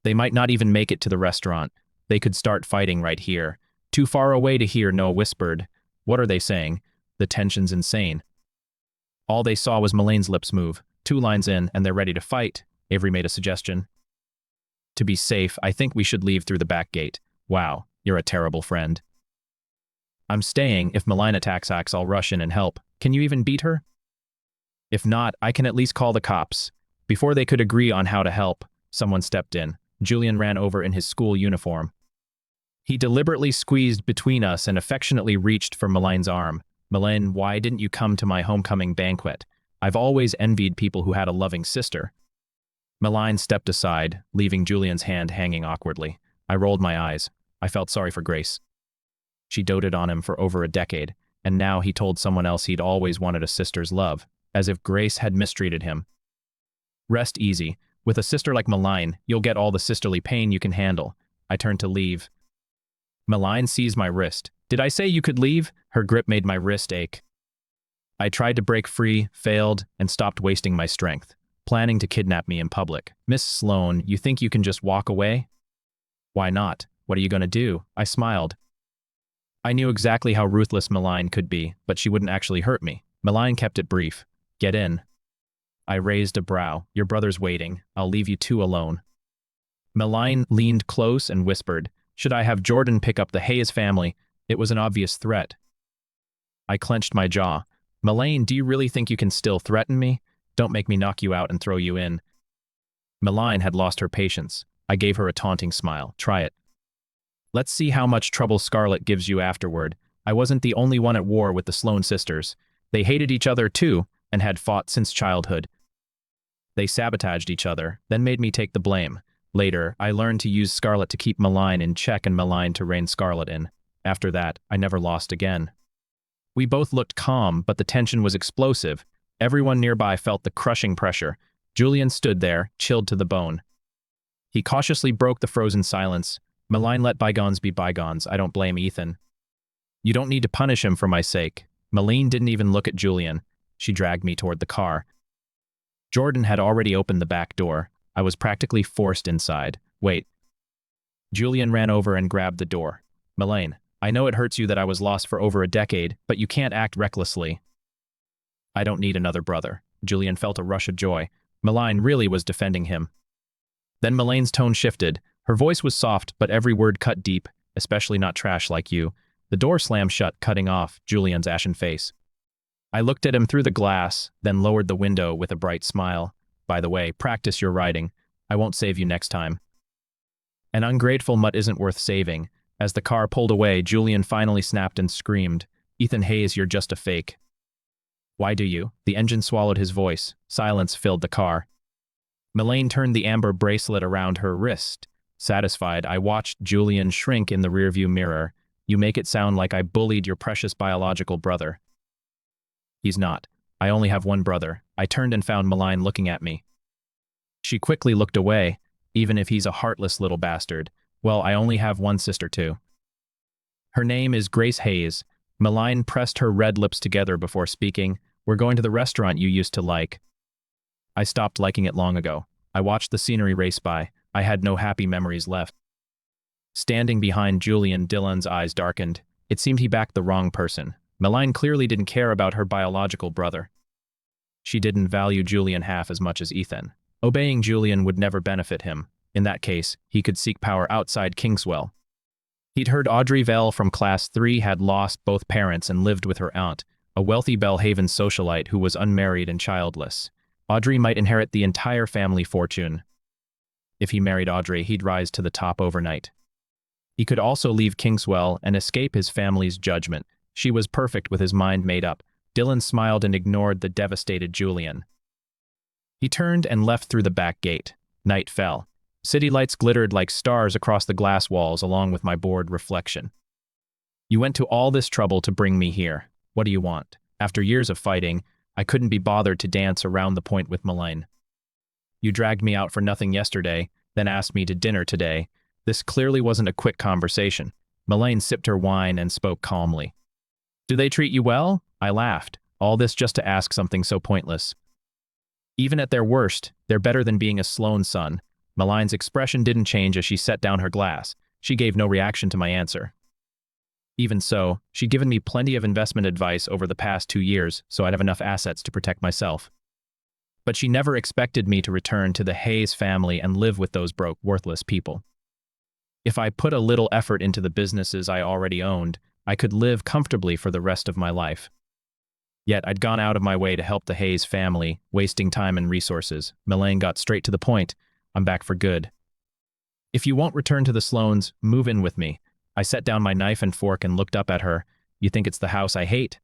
They might not even make it to the restaurant. They could start fighting right here. Too far away to hear, Noah whispered. What are they saying? The tension's insane. All they saw was Malign's lips move. 2 lines in, and they're ready to fight. Avery made a suggestion. To be safe, I think we should leave through the back gate. Wow, you're a terrible friend. I'm staying. If Malign attacks Axe, I'll rush in and help. Can you even beat her? If not, I can at least call the cops. Before they could agree on how to help, someone stepped in. Julian ran over in his school uniform. He deliberately squeezed between us and affectionately reached for Malign's arm. Malign, why didn't you come to my homecoming banquet? I've always envied people who had a loving sister. Malign stepped aside, leaving Julian's hand hanging awkwardly. I rolled my eyes. I felt sorry for Grace. She doted on him for over a decade, and now he told someone else he'd always wanted a sister's love, as if Grace had mistreated him. Rest easy. With a sister like Malign, you'll get all the sisterly pain you can handle. I turned to leave. Malign seized my wrist. Did I say you could leave? Her grip made my wrist ache. I tried to break free, failed, and stopped wasting my strength, planning to kidnap me in public. Miss Sloan, you think you can just walk away? Why not? What are you going to do? I smiled. I knew exactly how ruthless Malign could be, but she wouldn't actually hurt me. Malign kept it brief. Get in. I raised a brow. Your brother's waiting. I'll leave you 2 alone. Malign leaned close and whispered, should I have Jordan pick up the Hayes family? It was an obvious threat. I clenched my jaw. Malign, do you really think you can still threaten me? Don't make me knock you out and throw you in. Malign had lost her patience. I gave her a taunting smile. Try it. Let's see how much trouble Scarlet gives you afterward. I wasn't the only one at war with the Sloan sisters. They hated each other too, and had fought since childhood. They sabotaged each other, then made me take the blame. Later, I learned to use Scarlet to keep Malign in check and Malign to rein Scarlet in. After that, I never lost again. We both looked calm, but the tension was explosive. Everyone nearby felt the crushing pressure. Julian stood there, chilled to the bone. He cautiously broke the frozen silence. Malign, let bygones be bygones. I don't blame Ethan. You don't need to punish him for my sake. Malign didn't even look at Julian. She dragged me toward the car. Jordan had already opened the back door. I was practically forced inside. Wait. Julian ran over and grabbed the door. Malign, I know it hurts you that I was lost for over a decade, but you can't act recklessly. I don't need another brother. Julian felt a rush of joy. Malign really was defending him. Then Malign's tone shifted. Her voice was soft, but every word cut deep, especially not trash like you. The door slammed shut, cutting off Julian's ashen face. I looked at him through the glass, then lowered the window with a bright smile. By the way, practice your riding. I won't save you next time. An ungrateful mutt isn't worth saving. As the car pulled away, Julian finally snapped and screamed, "Ethan Hayes, you're just a fake." "Why do you?" The engine swallowed his voice. Silence filled the car. Melaine turned the amber bracelet around her wrist. Satisfied, I watched Julian shrink in the rearview mirror. "You make it sound like I bullied your precious biological brother." "He's not. I only have one brother." I turned and found Melaine looking at me. She quickly looked away. "Even if he's a heartless little bastard. Well, I only have one sister too. Her name is Grace Hayes." Melaine pressed her red lips together before speaking. "We're going to the restaurant you used to like." I stopped liking it long ago. I watched the scenery race by. I had no happy memories left. Standing behind Julian, Dylan's eyes darkened. It seemed he backed the wrong person. Melaine clearly didn't care about her biological brother. She didn't value Julian half as much as Ethan. Obeying Julian would never benefit him. In that case, he could seek power outside Kingswell. He'd heard Audrey Vell from Class 3 had lost both parents and lived with her aunt, a wealthy Belhaven socialite who was unmarried and childless. Audrey might inherit the entire family fortune. If he married Audrey, he'd rise to the top overnight. He could also leave Kingswell and escape his family's judgment. She was perfect with his mind made up. Dylan smiled and ignored the devastated Julian. He turned and left through the back gate. Night fell. City lights glittered like stars across the glass walls along with my bored reflection. "You went to all this trouble to bring me here. What do you want?" After years of fighting, I couldn't be bothered to dance around the point with Melaine. "You dragged me out for nothing yesterday, then asked me to dinner today." This clearly wasn't a quick conversation. Melaine sipped her wine and spoke calmly. "Do they treat you well?" I laughed. All this just to ask something so pointless. "Even at their worst, they're better than being a Sloane's son." Melaine's expression didn't change as she set down her glass. She gave no reaction to my answer. Even so, she'd given me plenty of investment advice over the past 2 years, so I'd have enough assets to protect myself. But she never expected me to return to the Hayes family and live with those broke, worthless people. If I put a little effort into the businesses I already owned, I could live comfortably for the rest of my life. Yet I'd gone out of my way to help the Hayes family, wasting time and resources. Melaine got straight to the point. "I'm back for good. If you won't return to the Sloanes, move in with me." I set down my knife and fork and looked up at her. "You think it's the house I hate?"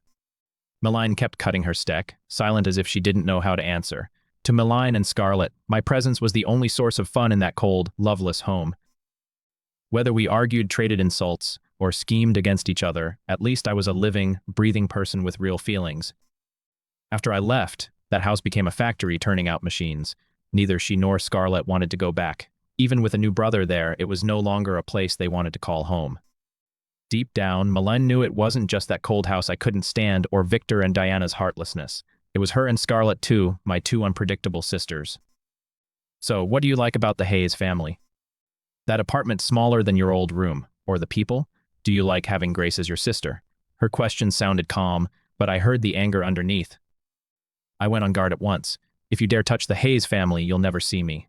Melaine kept cutting her steak, silent as if she didn't know how to answer. To Melaine and Scarlett, my presence was the only source of fun in that cold, loveless home. Whether we argued, traded insults, or schemed against each other, at least I was a living, breathing person with real feelings. After I left, that house became a factory turning out machines. Neither she nor Scarlett wanted to go back. Even with a new brother there, it was no longer a place they wanted to call home. Deep down, Melaine knew it wasn't just that cold house I couldn't stand or Victor and Diana's heartlessness. It was her and Scarlett too, my two unpredictable sisters. "So, what do you like about the Hayes family?" "That apartment smaller than your old room. Or the people? Do you like having Grace as your sister?" Her question sounded calm, but I heard the anger underneath. I went on guard at once. "If you dare touch the Hayes family, you'll never see me."